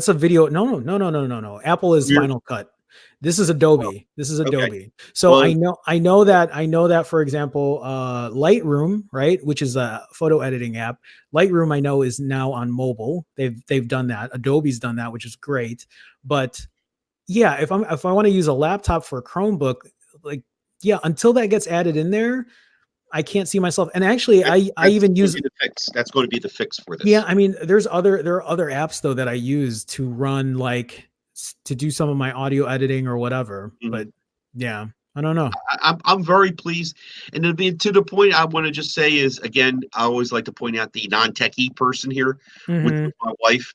a video. No, no, no, no, no, no. Apple is Premiere. Final Cut. This is Adobe. This is Okay. Adobe. So Well, I know that for example, Lightroom, right, which is a photo editing app. Lightroom I know is now on mobile. They've done that. Adobe's done that, which is great. But yeah, if I want to use a laptop for a Chromebook, like yeah, until that gets added in there, I can't see myself. And actually, I that's even going to use be the fix. That's going to be the fix for yeah. this. I mean, there are other apps though that I use to run like to do some of my audio editing or whatever. But Mhm. yeah, I don't know. I'm very pleased, and to the point I want to just say is, again, I always like to point out the non-techie person here, which Hmm. was my wife.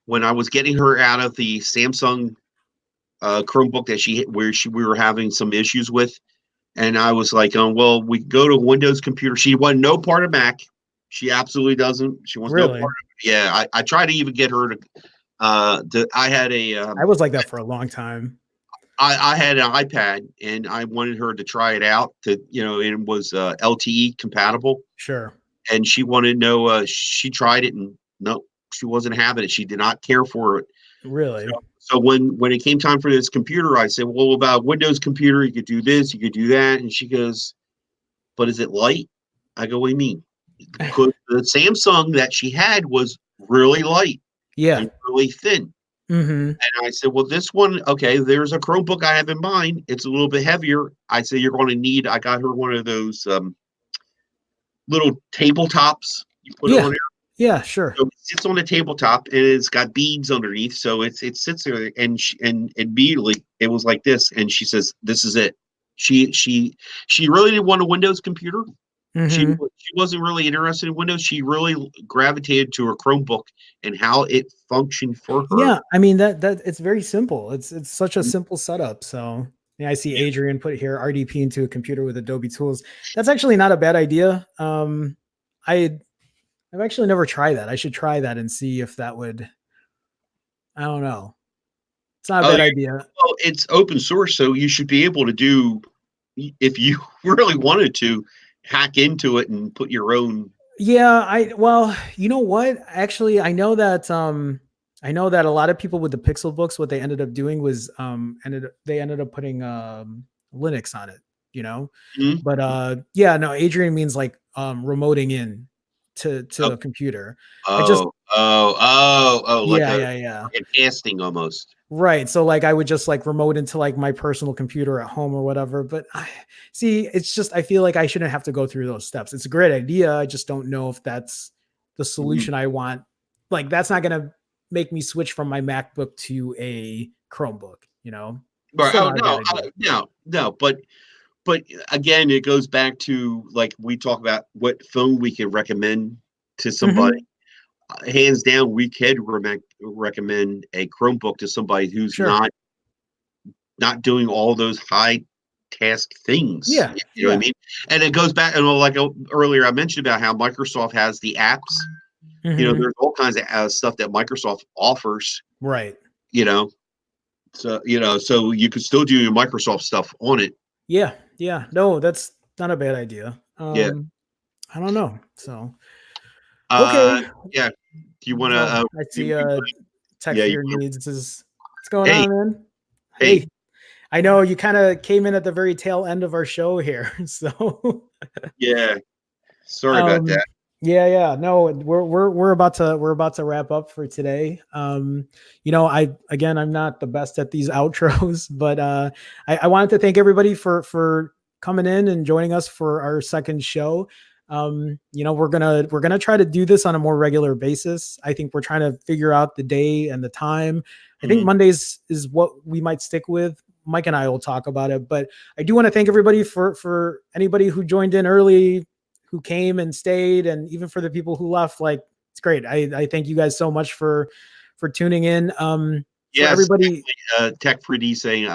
When I was getting her out of the Samsung Chromebook we were having some issues with, and I was like, oh well, we go to a Windows computer. She wanted no part of Mac. She absolutely doesn't. She wants no part Really, of it. Yeah, I tried to even get her to. I had a I was like that for a long time. I had an iPad and I wanted her to try it out it was LTE compatible, Sure. and she wanted to know, she tried it and no, she wasn't having it. She did not care for it. Really. So when it came time for this computer, I said, well, about Windows computer, you could do this, you could do that. And she goes, but is it light? I go, what do you mean? Because the Samsung that she had was really light Yeah. and really thin. Hmm. And I said, well, this one, okay, there's a Chromebook I have in mind. It's a little bit heavier. I said, you're going to need, I got her one of those little tabletops. You put it Yeah. on there. Yeah. Sure. So it sits on the tabletop and it's got beads underneath. So it sits there, and immediately it was like this. And she says, this is it. She really didn't want a Windows computer. Hmm. She wasn't really interested in Windows. She really gravitated to her Chromebook and how it functioned for her. Yeah. I mean that it's very simple. It's such a simple setup. So yeah, I see Adrian put here RDP into a computer with Adobe tools. That's actually not a bad idea. I I've actually never tried that. I should try that and see if that would. I don't know. It's not a Oh, bad yeah. idea. Well, it's open source, so you should be able to do, if you really wanted to, hack into it and put your own. Yeah, I well, you know what? Actually, I know that I know that a lot of people with the Pixel books, what they ended up doing was they ended up putting Linux on it, you know. Mm-hmm. But yeah, no, Adrian means like remoting in to Oh, a computer. I just like yeah, a yeah, yeah. casting almost. Right. So like I would just like remote into like my personal computer at home or whatever. But see, it's just I feel like I shouldn't have to go through those steps. It's a great idea. I just don't know if that's the Mm-hmm. solution I want. Like that's not gonna make me switch from my MacBook to a Chromebook, you know? Right. Still Oh not a bad no, idea. no. But again, it goes back to like we talk about what phone we can recommend to somebody. Mhm. Hands down, we could recommend a Chromebook to somebody who's Sure. not doing all those high task things. Yeah. You know what I Yeah. mean? And it goes back, and like earlier, I mentioned about how Microsoft has the apps. You know, Mhm. there's all kinds of stuff that Microsoft offers. Right. You know, so you could still do your Microsoft stuff on it. Yeah. Yeah. No, that's not a bad idea. Yeah. I don't know. So Uh, okay. yeah. Do you want to? Well, I see tech Yeah. for You your wanna, needs is what's going hey, on, man? hey. Hey, I know you kind of came in at the very tail end of our show here. So Yeah. Sorry about um that. yeah, yeah. No, we're about to wrap up for today. You know, I'm not the best at these outros, but I wanted to thank everybody for coming in and joining us for our second show. You know, we're gonna try to do this on a more regular basis. I think we're trying to figure out the day and the time. I think Mhm. Mondays is what we might stick with. Mike and I will talk about it, but I do want to thank everybody for anybody who joined in early, who came and stayed, and even for the people who left. Like, it's great. I thank you guys so much for tuning in. For Yes, everybody, Tech 3D saying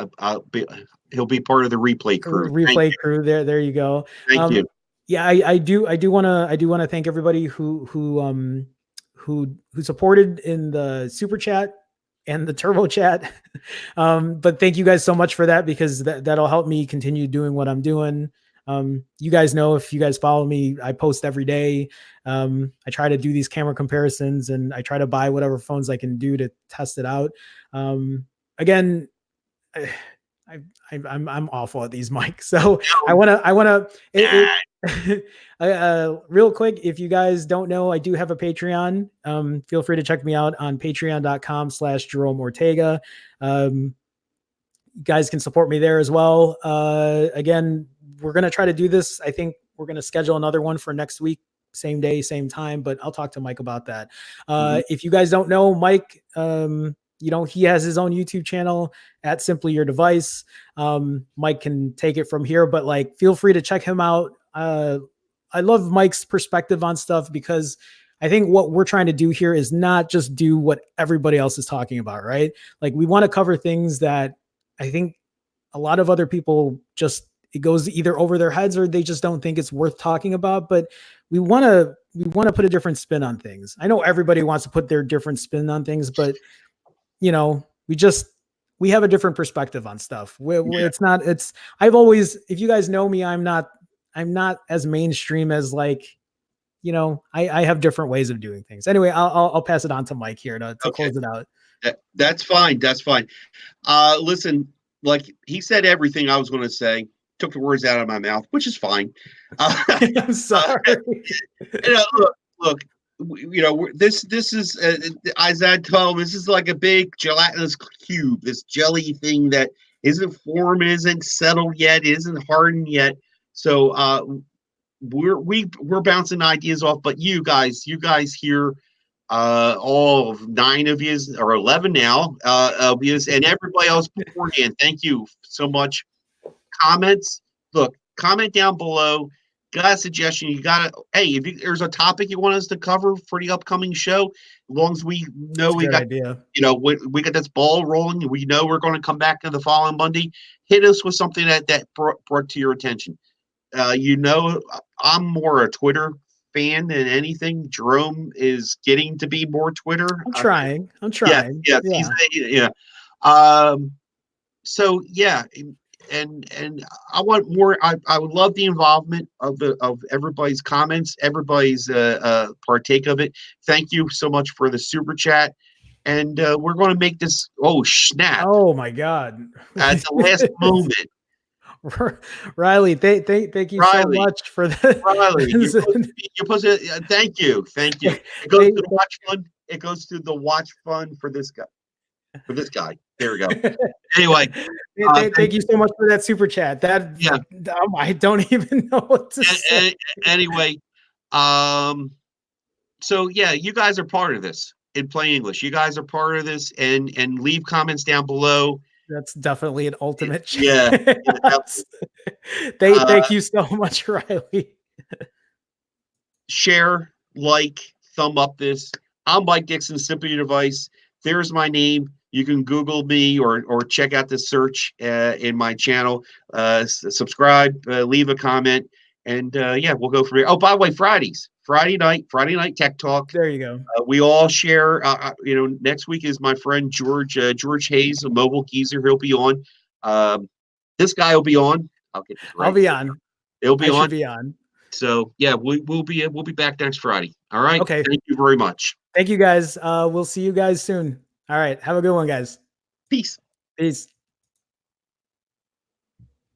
he'll be part of the replay crew. replay crew, there you go. Thank um you. yeah, I do want to thank everybody who supported in the super chat and the turbo chat. But thank you guys so much for that, because that'll help me continue doing what I'm doing. You guys know, if you guys follow me, I post every day. I try to do these camera comparisons, and I try to buy whatever phones I can do to test it out. Again, I, I'm awful at these mics, so I want to real quick. If you guys don't know, I do have a Patreon. Feel free to check me out on patreon.com/Jerome Ortega. You guys can support me there as well. Again, we're going to try to do this. I think we're going to schedule another one for next week, same day, same time, but I'll talk to Mike about that. Mhm. If you guys don't know Mike, you know, he has his own YouTube channel at Simply Your Device. Mike can take it from here, but like, feel free to check him out. I love Mike's perspective on stuff, because I think what we're trying to do here is not just do what everybody else is talking about, right? Like, we want to cover things that I think a lot of other people just, it goes either over their heads, or they just don't think it's worth talking about. But we want to put a different spin on things. I know everybody wants to put their different spin on things, but you know, we have a different perspective on stuff. Yeah. It's not, it's, I've always, if you guys know me, I'm not as mainstream as, like, you know, I have different ways of doing things. Anyway, I'll pass it on to Mike here to Okay. close it out. That's fine. That's fine. Listen, like he said everything I was going to say. Took the words out of my mouth, which is fine. I'm sorry. Look. This is as I told him, this is like a big gelatinous cube, this jelly thing that isn't formed, isn't settled yet, isn't hardened yet. So we're bouncing ideas off, but you guys here, all 9 of you or 11 now, of you and everybody else beforehand, thank you so much. Comments, look, comment down below. Got a suggestion? You got to, hey, if there's a topic you want us to cover for the upcoming show, as long as we know That's a we good got, idea. we got this ball rolling, we know we're going to come back to the following Monday. Hit us with something that brought to your attention. I'm more a Twitter fan than anything. Jerome is getting to be more Twitter. I'm trying. Yes, Yeah. yeah. So yeah, and I want more. I would love the involvement of everybody's comments, everybody's partake of it. Thank you so much for the super chat, and we're going to make this. Oh snap! Oh my God! At the last moment. Riley, thank you so much for that. Riley, you're supposed to thank you. It goes to the watch fund. It goes to the watch fund for this guy. There we go. Anyway, thank you so much for that super chat. I don't even know what to say. Anyway, so yeah, you guys are part of this in plain English. You guys are part of this, and leave comments down below. That's definitely an ultimate. Yeah. Thank you so much, Riley. Share, like, thumb up this. I'm Mike Dixon, Simply Your Device. There's my name. You can Google me or check out the search in my channel. Subscribe, leave a comment, and yeah, we'll go from here. Oh, by the way, Friday night Tech Talk. There you go. We all share. Next week is my friend George Hayes, a mobile geezer. He'll be on. This guy will be on. I'll be on. He'll be on. Should be on. So yeah, we'll be back next Friday. All right. Okay. Thank you very much. Thank you guys. We'll see you guys soon. All right. Have a good one, guys. Peace. Peace.